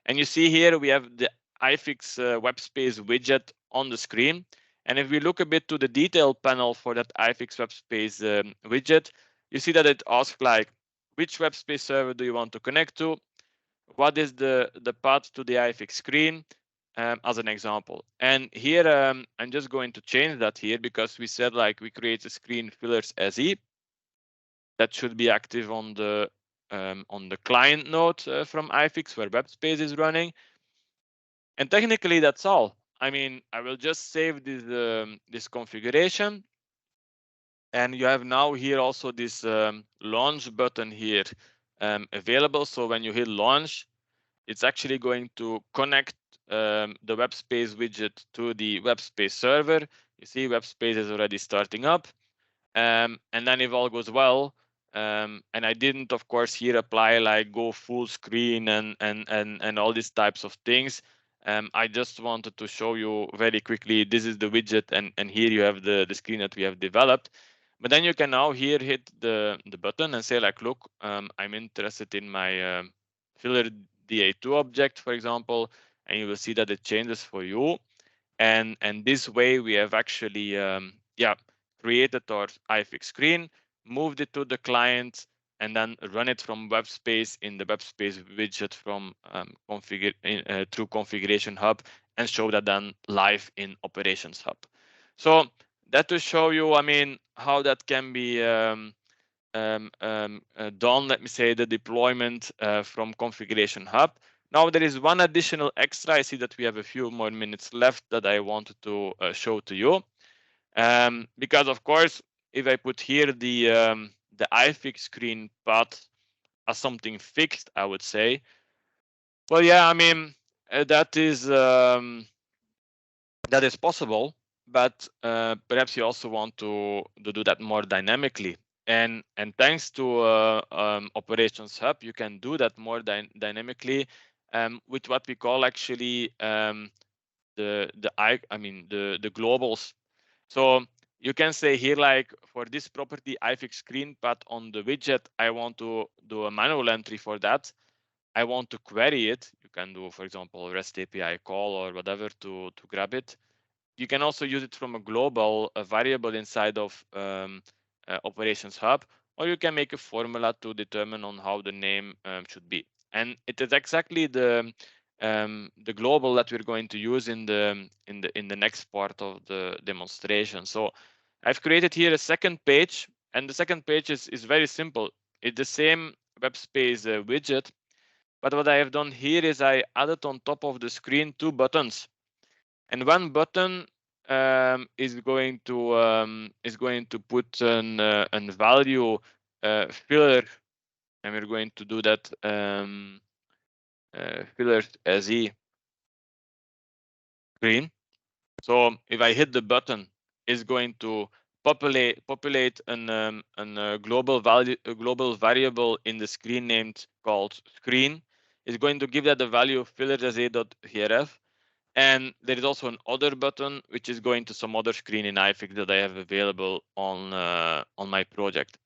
And you see here we have the iFix web space widget on the screen. And if we look a bit to the detail panel for that iFix web space widget, you see that it asks like, which web space server do you want to connect to? What is the path to the iFix screen, as an example. And here I'm just going to change that here, because we said like we create a screen fillers SE that should be active on the client node from iFix where web space is running. And technically that's all. I mean, I will just save this configuration. And you have now here also this launch button here available. So when you hit launch, it's actually going to connect the web space widget to the web space server. You see web space is already starting up. And then if all goes well, and I didn't, of course, here apply like go full screen and all these types of things. I just wanted to show you very quickly, this is the widget, and here you have the screen that we have developed. But then you can now here hit the button and say like, look, I'm interested in my filler DA2 object, for example, and you will see that it changes for you. And this way we have actually created our iFix screen, moved it to the client, and then run it from web space in the web space widget from through Configuration Hub, and show that then live in Operations Hub. So that to show you, I mean, how that can be done, let me say, the deployment from Configuration Hub. Now there is one additional extra. I see that we have a few more minutes left that I wanted to show to you. Because of course, if I put here the iFix screen path as something fixed, I would say, well, yeah, I mean, that is possible, but perhaps you also want to do that more dynamically. And thanks to Operations Hub, you can do that more dynamically with what we call actually the globals. So you can say here, like for this property iFix screen path on the widget, I want to do a manual entry for that. I want to query it. You can do, for example, REST API call or whatever to grab it. You can also use it from a global variable inside of Operations Hub, or you can make a formula to determine on how the name should be. And it is exactly the global that we're going to use in the next part of the demonstration. So I've created here a second page, and the second page is very simple. It's the same web space widget, but what I have done here is I added on top of the screen two buttons. And one button is going to put an value filler and we're going to do that filler SE screen. So if I hit the button, it's going to populate a global variable in the screen named called screen. It's going to give that the value of fillers.href. And there is also an other button, which is going to some other screen in iFix that I have available on my project.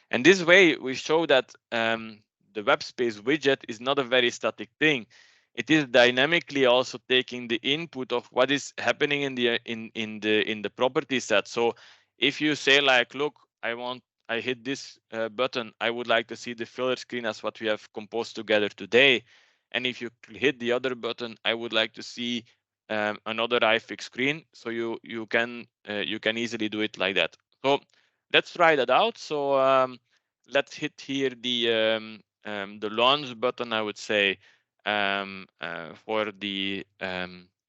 And this way, we show that the web space widget is not a very static thing. It is dynamically also taking the input of what is happening in the property set. So if you say like, look, I hit this button, I would like to see the filler screen as what we have composed together today. And if you hit the other button, I would like to see another iFix screen. So you can easily do it like that. So let's try that out. So let's hit here the launch button, I would say, for the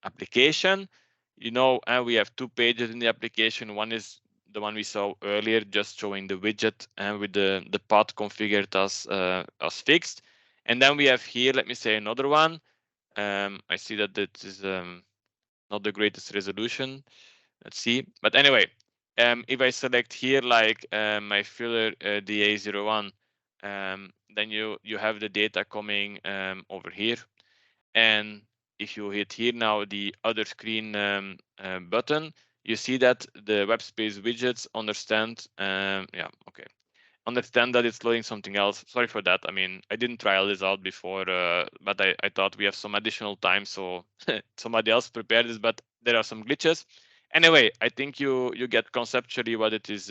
application. You know, we have two pages in the application. One is the one we saw earlier, just showing the widget and with the path configured as fixed. And then we have here, let me say, another one. I see that it is not the greatest resolution. Let's see. But anyway, if I select here like my filler DA01, then you have the data coming over here. And if you hit here now the other screen button, you see that the web space widgets understand. Yeah, okay. Understand that it's loading something else. Sorry for that. I mean, I didn't trial this out before, but I thought we have some additional time, so somebody else prepared this, but there are some glitches. Anyway, I think you get conceptually what it is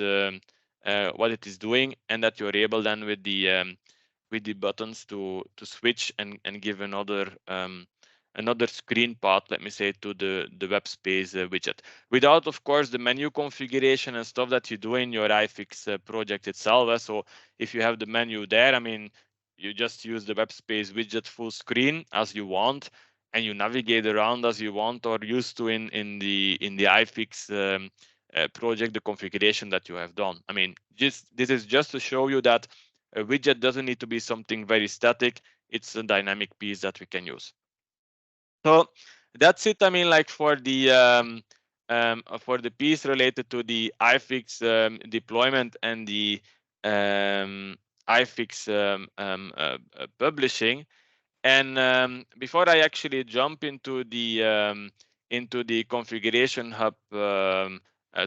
doing, and that you're able then with the buttons to switch and give another screen path, let me say, to the web space widget, without, of course, the menu configuration and stuff that you do in your iFix project itself. So if you have the menu there, I mean, you just use the web space widget full screen as you want, and you navigate around as you want or used to in the iFix project, the configuration that you have done. I mean, this is just to show you that a widget doesn't need to be something very static. It's a dynamic piece that we can use. So that's it. I mean, like for the piece related to the iFix deployment and the iFix publishing. And before I actually jump into the configuration hub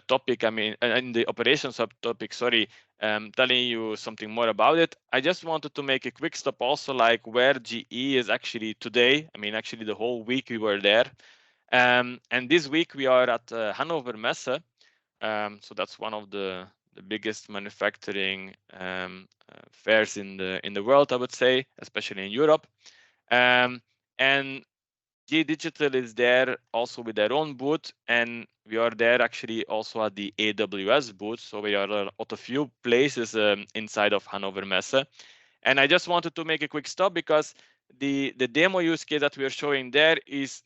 topic, I mean, in the operations hub topic, sorry, telling you something more about it, I just wanted to make a quick stop also, like where GE is actually today. I mean, actually the whole week we were there. And this week we are at Hannover Messe. So that's one of the biggest manufacturing fairs in the world, I would say, especially in Europe. And GE Digital is there also with their own booth, and we are there actually also at the AWS booth. So we are at a few places inside of Hannover Messe. And I just wanted to make a quick stop because the demo use case that we are showing there is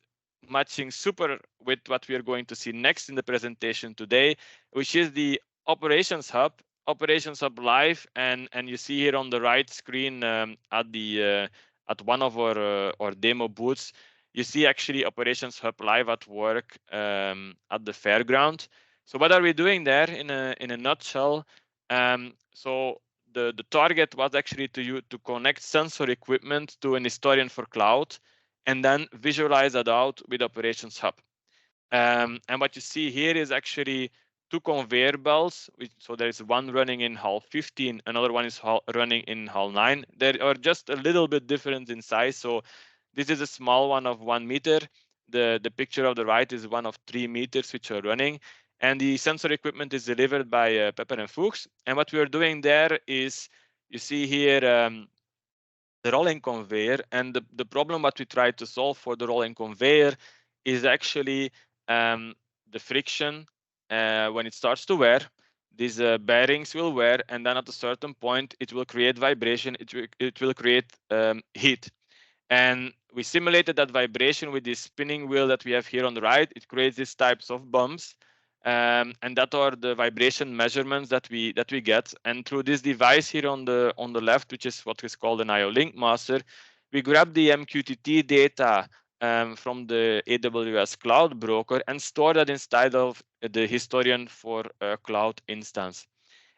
matching super with what we are going to see next in the presentation today, which is the Operations Hub Live. And you see here on the right screen at one of our demo booths, you see actually Operations Hub Live at work at the fairground. So what are we doing there in a nutshell? So the target was actually to connect sensor equipment to an historian for cloud, and then visualize that out with Operations Hub. And what you see here is actually two conveyor belts. So there is one running in Hall 15, another one is running in Hall 9. They are just a little bit different in size. So this is a small one of 1 meter. The picture of the right is one of 3 meters which are running. And the sensor equipment is delivered by Pepper and Fuchs. And what we are doing there is, you see here, the rolling conveyor. And the problem what we try to solve for the rolling conveyor is actually the friction when it starts to wear. These bearings will wear, and then at a certain point, it will create vibration. It will create heat. And we simulated that vibration with this spinning wheel that we have here on the right. It creates these types of bumps. and that are the vibration measurements that we get. And through this device here on the left, which is what is called an IO Link Master, we grab the MQTT data from the AWS Cloud Broker and store that inside of the Historian for Cloud instance.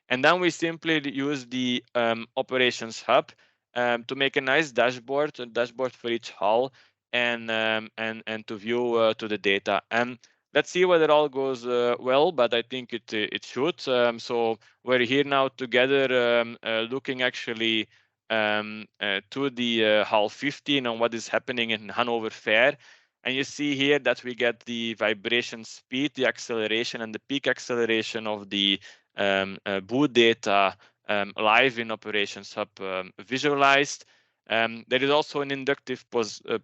And then we simply use the Operations Hub to make a nice dashboard, a dashboard for each hull, and to view to the data. And let's see whether it all goes well, but I think it should. So we're here now together, looking actually to the hull 15 on what is happening in Hanover Fair. And you see here that we get the vibration speed, the acceleration, and the peak acceleration of the boot data live in Operations Hub visualized. There is also an inductive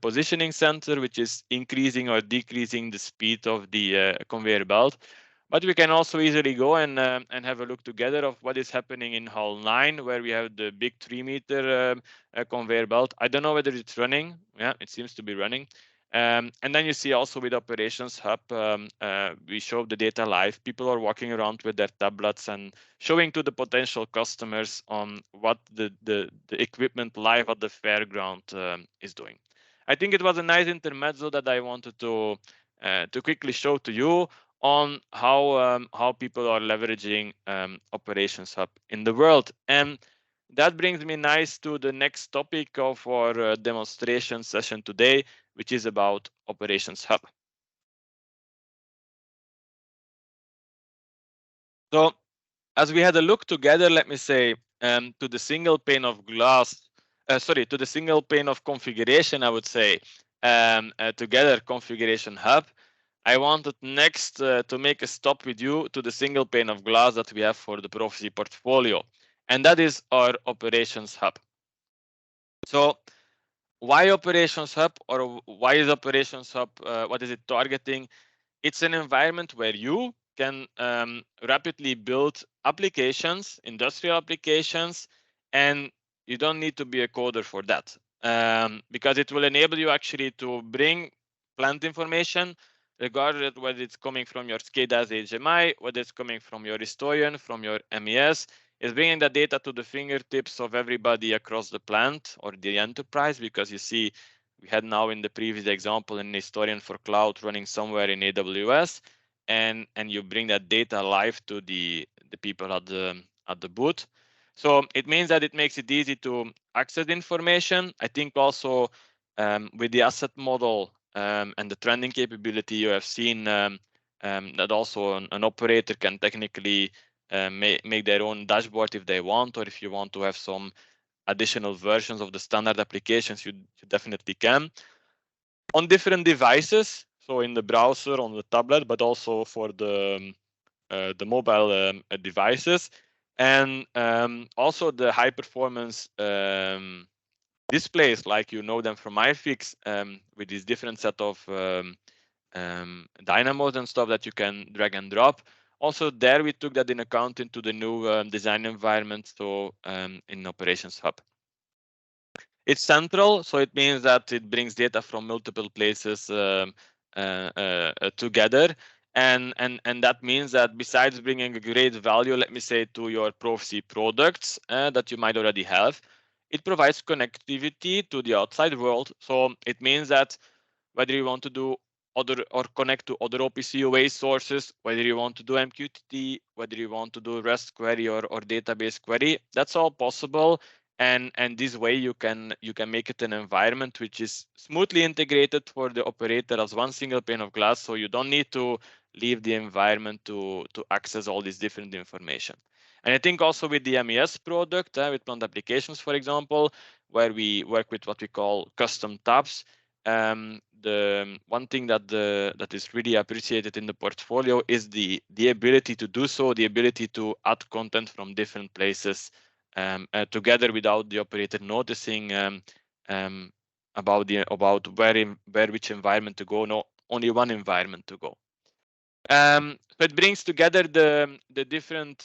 positioning center, which is increasing or decreasing the speed of the conveyor belt. But we can also easily go and have a look together of what is happening in Hull 9, where we have the big 3-meter conveyor belt. I don't know whether it's running. Yeah, it seems to be running. And then you see also with Operations Hub, we show the data live. People are walking around with their tablets and showing to the potential customers on what the equipment live at the fairground is doing. I think it was a nice intermezzo that I wanted to quickly show to you on how people are leveraging Operations Hub in the world. And that brings me nice to the next topic of our demonstration session today, which is about Operations Hub. So as we had a look together, let me say, to the single pane of glass, to the single pane of configuration, I would say, together Configuration Hub, I wanted next to make a stop with you to the single pane of glass that we have for the Proficy portfolio, and that is our Operations Hub. So why Operations Hub, or why is Operations Hub, what is it targeting? It's an environment where you can rapidly build applications, industrial applications, and you don't need to be a coder for that, because it will enable you actually to bring plant information, regardless whether it's coming from your SCADA's HMI, whether it's coming from your Historian, from your MES. It's bringing the data to the fingertips of everybody across the plant or the enterprise, because you see, we had now in the previous example an Historian for Cloud running somewhere in AWS, and you bring that data live to the people at the booth. So it means that it makes it easy to access information. I think also with the asset model and the trending capability, you have seen that also an operator can technically make their own dashboard if they want, or if you want to have some additional versions of the standard applications, you definitely can. On different devices, so in the browser, on the tablet, but also for the mobile devices, and also the high performance displays, like you know them from iFix, with this different set of dynamos and stuff that you can drag and drop. Also there we took that in account into the new design environment, so in Operations Hub. It's central, so it means that it brings data from multiple places together. And that means that besides bringing a great value, let me say, to your Proficy products that you might already have, it provides connectivity to the outside world. So it means that whether you want to do other or connect to other OPC UA sources, whether you want to do MQTT, whether you want to do REST query or database query, that's all possible. And this way you can make it an environment which is smoothly integrated for the operator as one single pane of glass, so you don't need to leave the environment to access all this different information. And I think also with the MES product, with plant applications, for example, where we work with what we call custom tabs, the one thing that is really appreciated in the portfolio is the ability to do so, the ability to add content from different places together without the operator noticing about where which environment to go. No, only one environment to go. So it brings together the different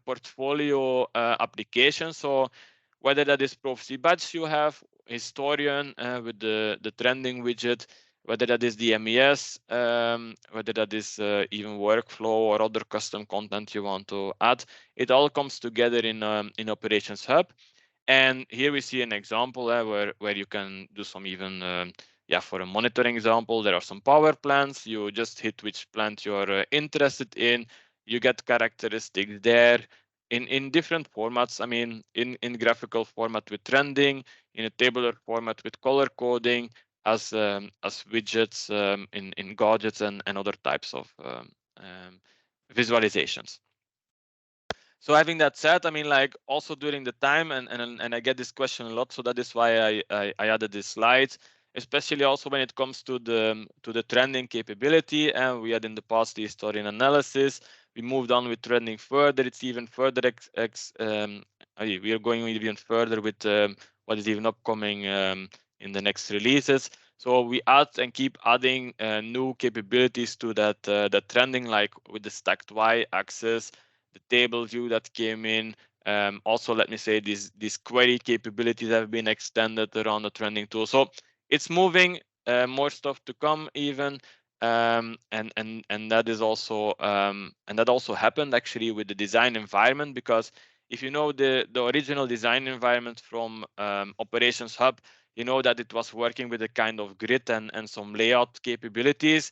portfolio applications. So whether that is Proficy Badge you have, Historian with the trending widget, whether that is the MES, whether that is even workflow or other custom content you want to add. It all comes together in Operations Hub. And here we see an example where you can do some even, for a monitoring example, there are some power plants. You just hit which plant you're interested in. You get characteristics there in different formats. I mean, in graphical format with trending, in a tabular format with color coding, as widgets in gadgets and other types of visualizations. So having that said, I mean, like also during the time, and I get this question a lot, so that is why I added this slide, especially also when it comes to the trending capability. And we had in the past the historian analysis. We moved on with trending further. It's even further. We are going even further with what is even upcoming in the next releases. So we add and keep adding new capabilities to that trending, like with the stacked y-axis, the table view that came in. Also, let me say these query capabilities have been extended around the trending tool. So it's moving, more stuff to come even. And that is also and that also happened actually with the design environment, because if you know the original design environment from Operations Hub, you know that it was working with a kind of grid and some layout capabilities,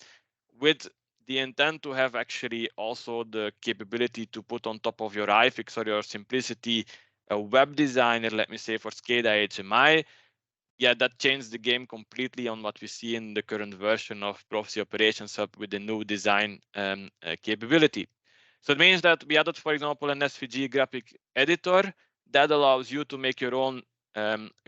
with the intent to have actually also the capability to put on top of your iFix or your Simplicity a web designer, let me say, for SCADA HMI. Yeah, that changed the game completely on what we see in the current version of Proficy Operations Hub with the new design capability. So it means that we added, for example, an SVG graphic editor that allows you to make your own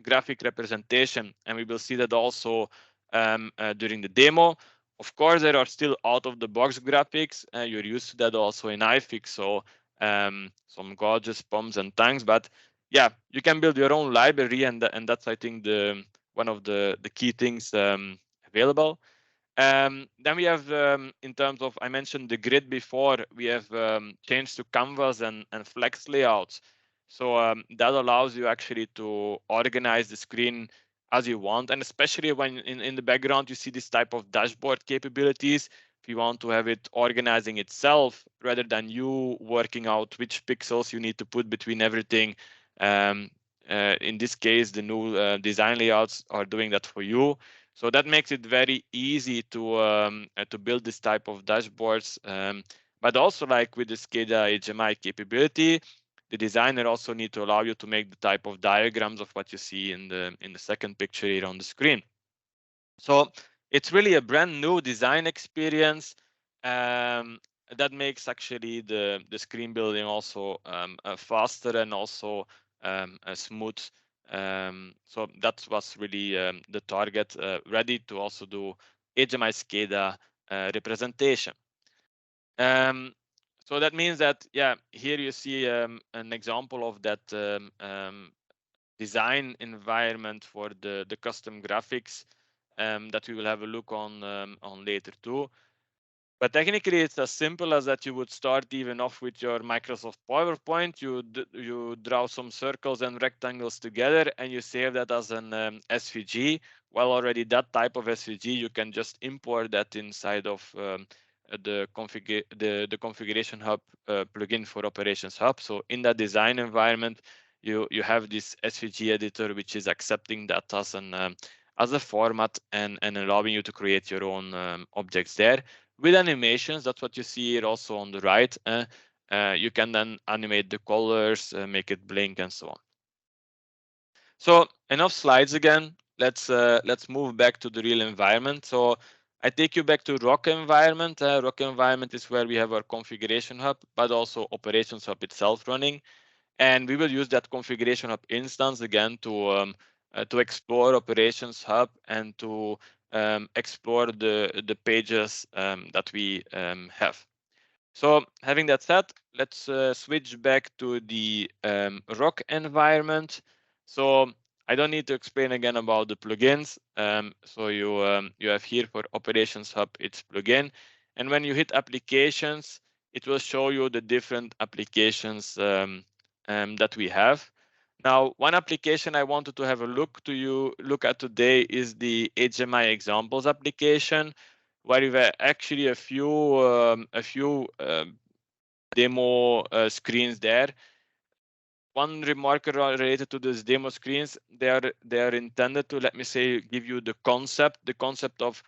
graphic representation. And we will see that also during the demo. Of course, there are still out-of-the-box graphics. You're used to that also in iFix. So some gadgets, pumps, and tanks. But yeah, you can build your own library, and that's, I think, one of the key things available. Then we have, in terms of, I mentioned the grid before, we have changed to canvas and flex layouts. So that allows you actually to organize the screen as you want. And especially when in the background, you see this type of dashboard capabilities. If you want to have it organizing itself rather than you working out which pixels you need to put between everything. In this case, the new design layouts are doing that for you. So that makes it very easy to build this type of dashboards. But also, like with the SCADA HMI capability, the designer also need to allow you to make the type of diagrams of what you see in the second picture here on the screen. So it's really a brand new design experience that makes actually the screen building also faster and also smooth. So that was really the target, ready to also do HMI SCADA representation. So that means that, yeah, here you see an example of that design environment for the custom graphics that we will have a look on later too. But technically, it's as simple as that you would start even off with your Microsoft PowerPoint. You draw some circles and rectangles together, and you save that as an SVG. Well, already that type of SVG, you can just import that inside of the Configuration Hub plugin for Operations Hub. So in that design environment, you have this SVG editor, which is accepting that as a format and allowing you to create your own objects there. With animations, that's what you see here also on the right. You can then animate the colors, make it blink, and so on. So enough slides again. Let's move back to the real environment. So I take you back to Rock environment. Rock environment is where we have our Configuration Hub, but also Operations Hub itself running. And we will use that Configuration Hub instance again to explore Operations Hub and to explore the pages that we have. So having that said, let's switch back to the Rock environment. So I don't need to explain again about the plugins. So you have here for Operations Hub its plugin, and when you hit Applications, it will show you the different applications that we have. Now, one application I wanted to have a look at today is the HMI examples application, where we have actually a few demo screens there. One remark related to these demo screens, they are intended to, let me say, give you the concept of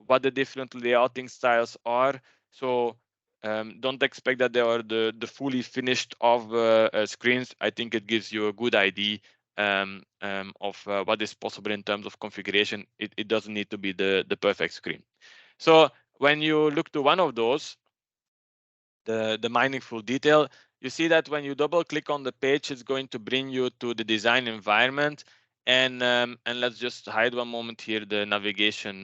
what the different layouting styles are. So don't expect that they are the fully finished of screens. I think it gives you a good idea of what is possible in terms of configuration. It doesn't need to be the perfect screen. So when you look to one of those, the meaningful detail, you see that when you double click on the page, it's going to bring you to the design environment. And let's just hide one moment here the navigation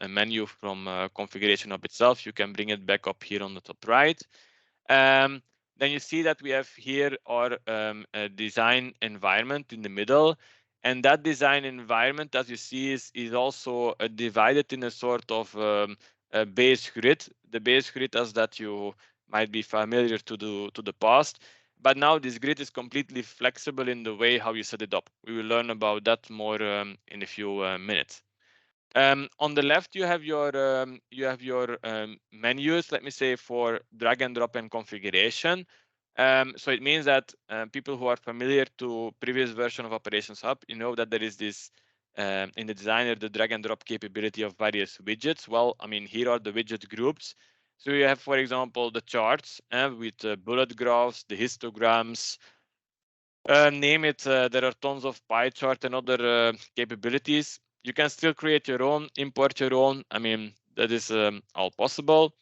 menu from Configuration Hub itself. You can bring it back up here on the top right. Then you see that we have here our design environment in the middle. And that design environment, as you see, is also divided in a sort of a base grid. The base grid, as that you might be familiar to the past. But now this grid is completely flexible in the way how you set it up. We will learn about that more in a few minutes. On the left, you have your menus, let me say, for drag and drop and configuration. So it means that people who are familiar to previous version of Operations Hub, you know that there is this in the designer, the drag and drop capability of various widgets. Well, I mean, here are the widget groups. So you have, for example, the charts with bullet graphs, the histograms, name it. There are tons of pie chart and other capabilities. You can still create your own, import your own. I mean, that is all possible.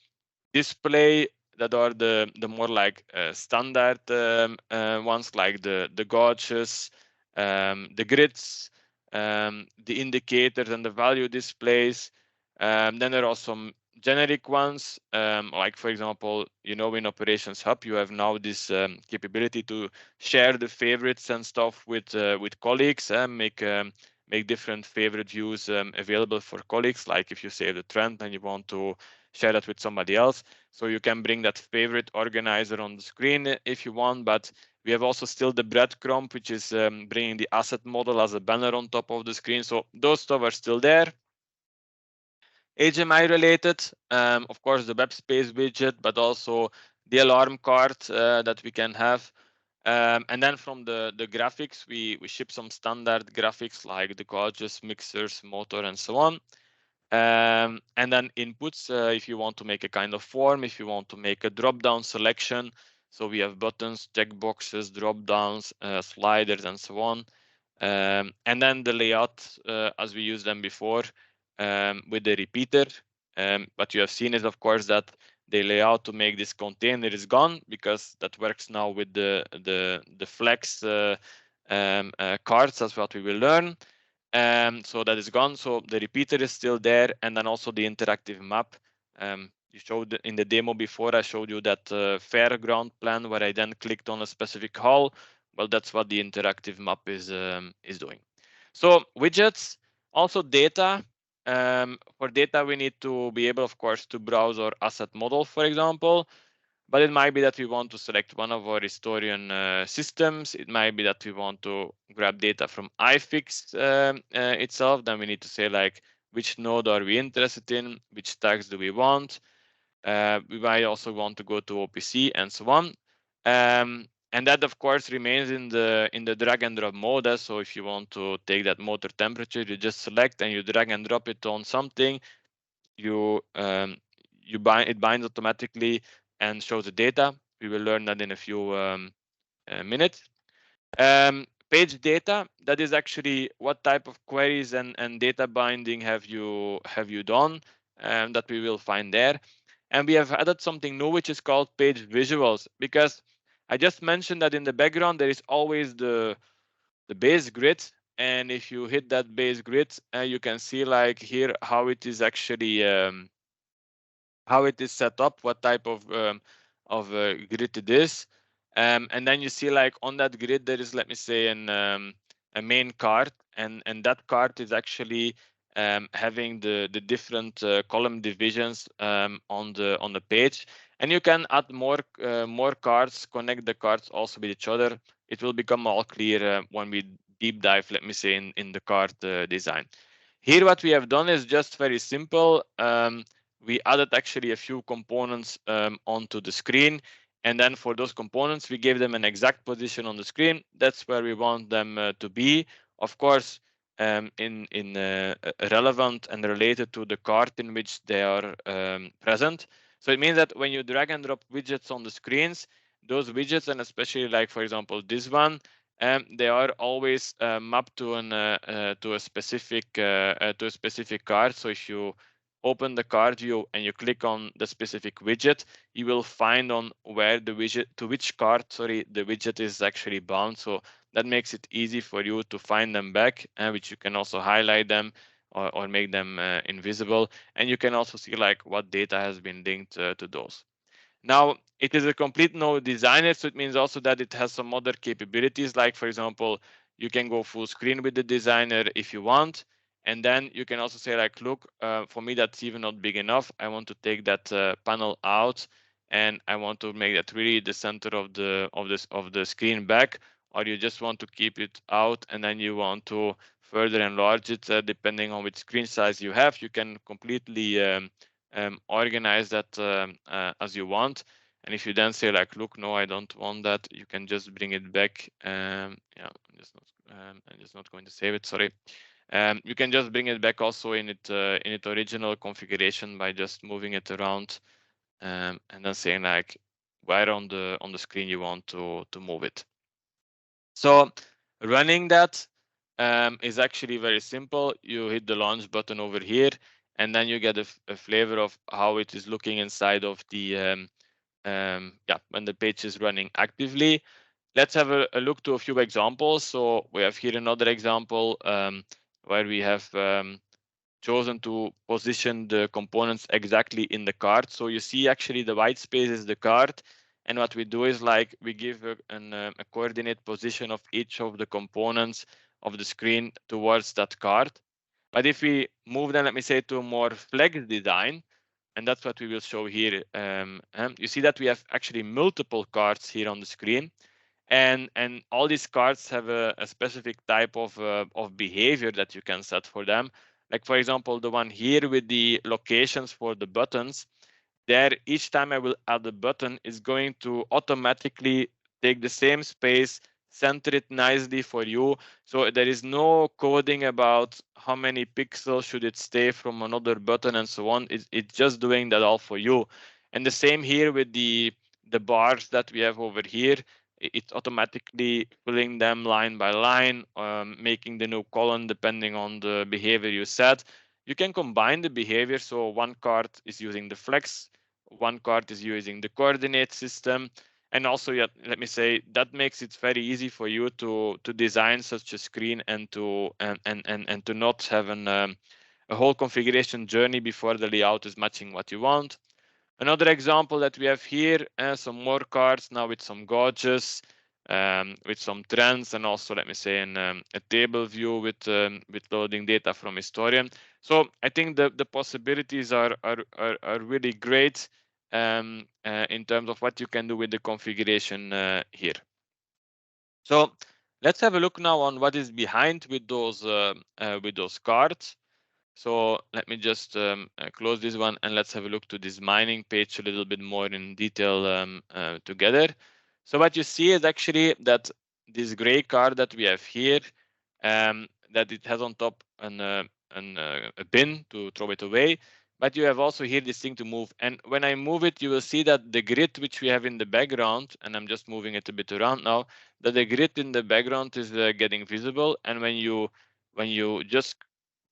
Display, that are the more like standard ones, like the gauges, the grids, the indicators and the value displays. Then there are some generic ones, like for example, in Operations Hub, you have now this capability to share the favorites and stuff with colleagues, and make different favorite views available for colleagues. Like if you save the trend and you want to share that with somebody else, so you can bring that favorite organizer on the screen if you want. But we have also still the breadcrumb, which is bringing the asset model as a banner on top of the screen. So those stuff are still there. HMI related, of course, the web space widget, but also the alarm card that we can have. And then from the graphics, we ship some standard graphics like the gauges, mixers, motor, and so on. And then inputs, if you want to make a kind of form, if you want to make a drop-down selection. So we have buttons, checkboxes, drop-downs, sliders, and so on. And then the layout, as we used them before, with the repeater. What you have seen is, of course, that the layout to make this container is gone, because that works now with the flex cards. That's what we will learn. So that is gone. So the repeater is still there, and then also the interactive map. You showed in the demo before, I showed you that fairground plan where I then clicked on a specific hall. Well, that's what the interactive map is doing. So widgets, also data. For data, we need to be able, of course, to browse our asset model, for example. But it might be that we want to select one of our historian systems. It might be that we want to grab data from iFix itself. Then we need to say, like, which node are we interested in? Which tags do we want? We might also want to go to OPC and so on. And that, of course, remains in the drag and drop mode. So if you want to take that motor temperature, you just select and you drag and drop it on something. It binds automatically and shows the data. We will learn that in a few minutes. Page data, that is actually what type of queries and data binding have you done, that we will find there. And we have added something new, which is called page visuals, because I just mentioned that in the background there is always the base grid, and if you hit that base grid, you can see, like here, how it is actually how it is set up, what type of grid it is. And then you see, like, on that grid there is, let me say, a main card, and that card is actually having the different column divisions on the page, and you can add more cards, connect the cards also with each other. it will become all clear when we deep dive, let me say, in the card design. Here, what we have done is just very simple. We added actually a few components onto the screen. And then for those components, we gave them an exact position on the screen. That's where we want them to be. Of course, relevant and related to the card in which they are present. So it means that when you drag and drop widgets on the screens, those widgets, and especially like, for example, this one, they are always mapped to a specific card. So if you open the card view and you click on the specific widget, you will find on where the widget, to which card, sorry, the widget is actually bound. So that makes it easy for you to find them back, which you can also highlight them or make them invisible. And you can also see like what data has been linked to those. Now, it is a complete node designer, so it means also that it has some other capabilities, like, for example, you can go full screen with the designer if you want. And then you can also say like, look, for me, that's even not big enough. I want to take that panel out, and I want to make that really the center of the screen back, or you just want to keep it out, and then you want to further enlarge it depending on which screen size you have. You can completely organize that as you want. And if you then say like, look, no, I don't want that, you can just bring it back. Yeah, I'm just not going to save it. Sorry. You can just bring it back also in its original configuration by just moving it around, and then saying like where on the screen you want to move it. So running that is actually very simple. You hit the launch button over here, and then you get a flavor of how it is looking inside of the when the page is running actively. Let's have a look to a few examples. So we have here another example where we have chosen to position the components exactly in the card. So you see actually the white space is the card. And what we do is like we give a coordinate position of each of the components of the screen towards that card. But if we move then, let me say, to a more flex design, and that's what we will show here. You see that we have actually multiple cards here on the screen. And all these cards have a specific type of behavior that you can set for them. Like, for example, the one here with the locations for the buttons, there each time I will add a button is going to automatically take the same space, center it nicely for you. So there is no coding about how many pixels should it stay from another button and so on. It's just doing that all for you. And the same here with the bars that we have over here. It's automatically filling them line by line, making the new column depending on the behavior you set. You can combine the behavior. So one card is using the flex, one card is using the coordinate system. And also, yeah, let me say that makes it very easy for you to design such a screen and to not have a whole configuration journey before the layout is matching what you want. Another example that we have here, some more cards now with some gauges, with some trends, and also, let me say, a table view with loading data from Historian. So I think the possibilities are really great in terms of what you can do with the configuration here. So let's have a look now on what is behind with those cards. So let me just close this one, and let's have a look to this mining page a little bit more in detail together. So what you see is actually that this gray card that we have here, that it has on top a bin to throw it away, but you have also here this thing to move. And when I move it, you will see that the grid which we have in the background, and I'm just moving it a bit around now, that the grid in the background is getting visible. And when you just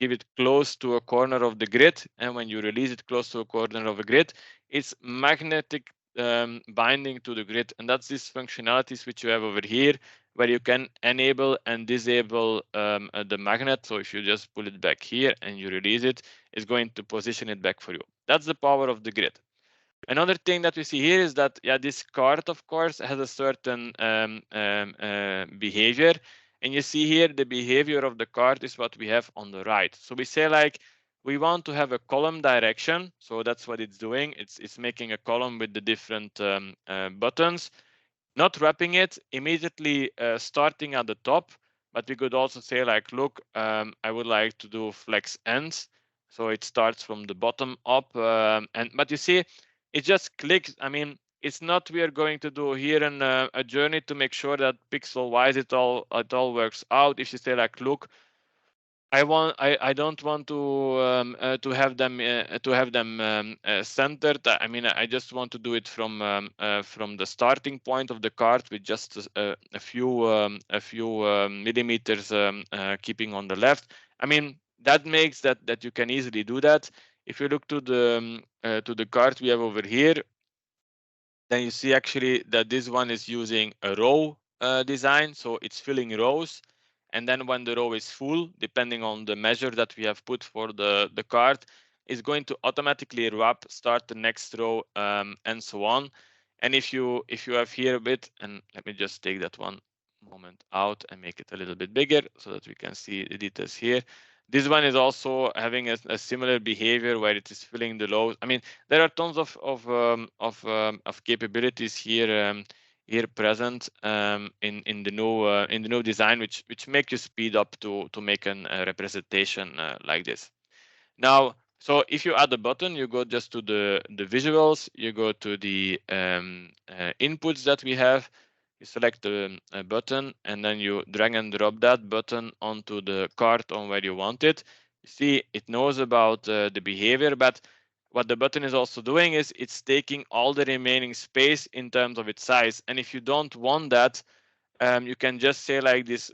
give it close to a corner of the grid, and when you release it close to a corner of a grid, it's magnetic binding to the grid. And that's these functionalities which you have over here, where you can enable and disable the magnet. So if you just pull it back here and you release it, it's going to position it back for you. That's the power of the grid. Another thing that we see here is that, yeah, this card, of course, has a certain behavior. And you see here, the behavior of the card is what we have on the right. So we say like, we want to have a column direction. So that's what it's doing. It's making a column with the different buttons. not wrapping it, immediately starting at the top, but we could also say like, look, I would like to do flex ends. So it starts from the bottom up, but you see, it just clicks. I mean, it's not we are going to do here a journey to make sure that pixel wise it all works out. If you say like, look, I don't want to have them centered. I mean, I just want to do it from the starting point of the card with just a few millimeters keeping on the left. I mean, that makes that you can easily do that. If you look to the card we have over here, then you see actually that this one is using a row design, so it's filling rows. And then when the row is full, depending on the measure that we have put for the card, is going to automatically wrap, start the next row, and so on. And if you have here a bit, and let me just take that one moment out and make it a little bit bigger so that we can see the details here. This one is also having a similar behavior where it is filling the rows. I mean, there are tons of capabilities here here present in the new design, which make you speed up to make a representation like this. Now, so if you add a button, you go just to the visuals, you go to the inputs that we have, you select the button, and then you drag and drop that button onto the card on where you want it. You see, it knows about the behavior, but what the button is also doing is it's taking all the remaining space in terms of its size. And if you don't want that, you can just say like this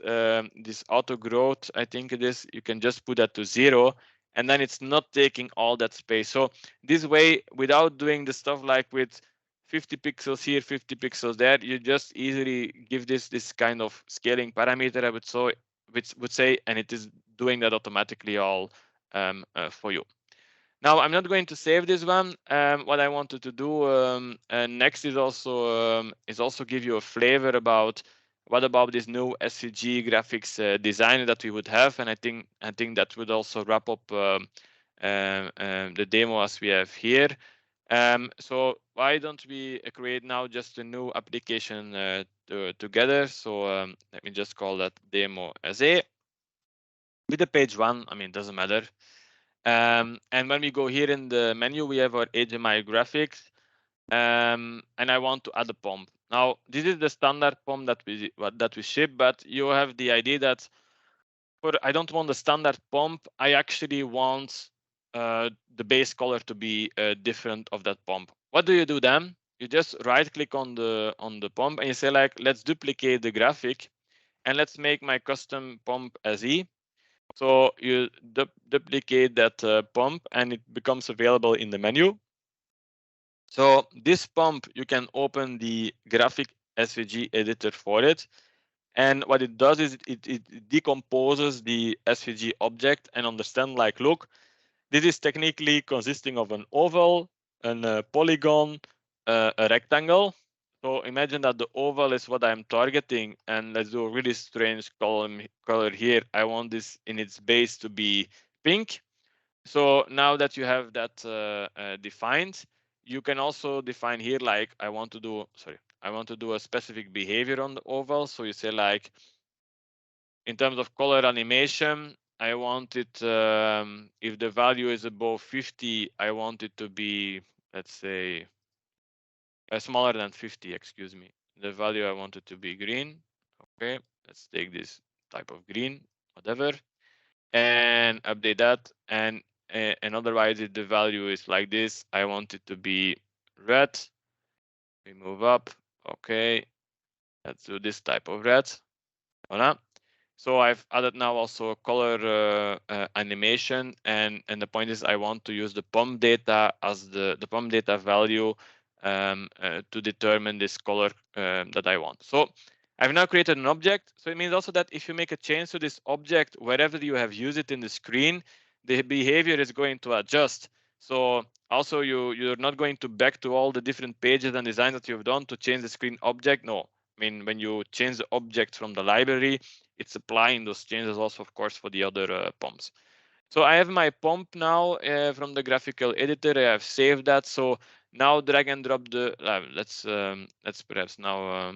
auto growth, I think it is, you can just put that to 0, and then it's not taking all that space. So this way, without doing the stuff like with 50 pixels here, 50 pixels there, you just easily give this kind of scaling parameter, I would say, and it is doing that automatically all for you. Now, I'm not going to save this one. What I wanted to do next is also give you a flavor about what about this new SVG graphics design that we would have, and I think that would also wrap up the demo as we have here. So why don't we create now just a new application together? So let me just call that demo as a with the page 1. I mean, it doesn't matter. And when we go here in the menu, we have our HMI graphics, and I want to add a pump. Now, this is the standard pump that we ship, but you have the idea that I don't want the standard pump. I actually want the base color to be different of that pump. What do you do then? You just right click on the pump and you say like, let's duplicate the graphic and let's make my custom pump SE. So you duplicate that pump and it becomes available in the menu. So this pump, you can open the graphic SVG editor for it. And what it does is it decomposes the SVG object and understand like, look, this is technically consisting of an oval, a polygon, a rectangle. So imagine that the oval is what I'm targeting, and let's do a really strange color here. I want this in its base to be pink. So now that you have that defined, you can also define here like I want to do a specific behavior on the oval. So you say like, in terms of color animation, I want it, if the value is above 50, I want it to be, let's say, smaller than 50, excuse me. The value I want it to be green. Okay, let's take this type of green, whatever, and update that. And otherwise, if the value is like this, I want it to be red. We move up. Okay, let's do this type of red. Voila. So I've added now also a color animation, and the point is I want to use the pump data as the pump data value to determine this color that I want. So I've now created an object. So it means also that if you make a change to this object, wherever you have used it in the screen, the behavior is going to adjust. So also you're not going to back to all the different pages and designs that you've done to change the screen object. No, I mean, when you change the object from the library, it's applying those changes also, of course, for the other pumps. So I have my pump now from the graphical editor. I have saved that. So Now drag and drop the. Let's perhaps now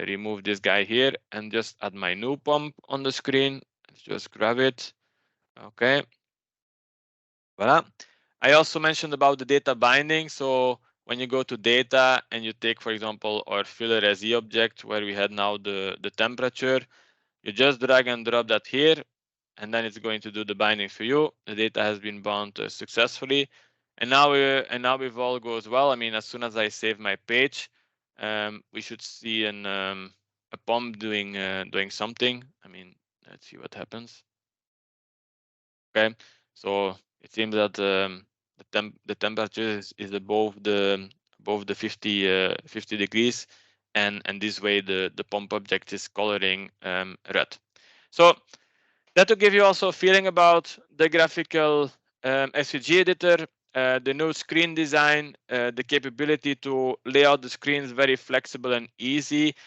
remove this guy here and just add my new pump on the screen. Let's just grab it. Okay. Voilà. I also mentioned about the data binding. So when you go to data and you take, for example, our filler SE object where we had now the temperature, you just drag and drop that here, and then it's going to do the binding for you. The data has been bound successfully, and now if all goes well, I mean, as soon as I save my page, we should see a pump doing something. I mean, let's see what happens. Okay, so it seems that the temperature is above the 50 degrees, and this way the pump object is coloring red. So that to give you also a feeling about the graphical SVG editor, the new screen design, the capability to lay out the screens very flexible and easy.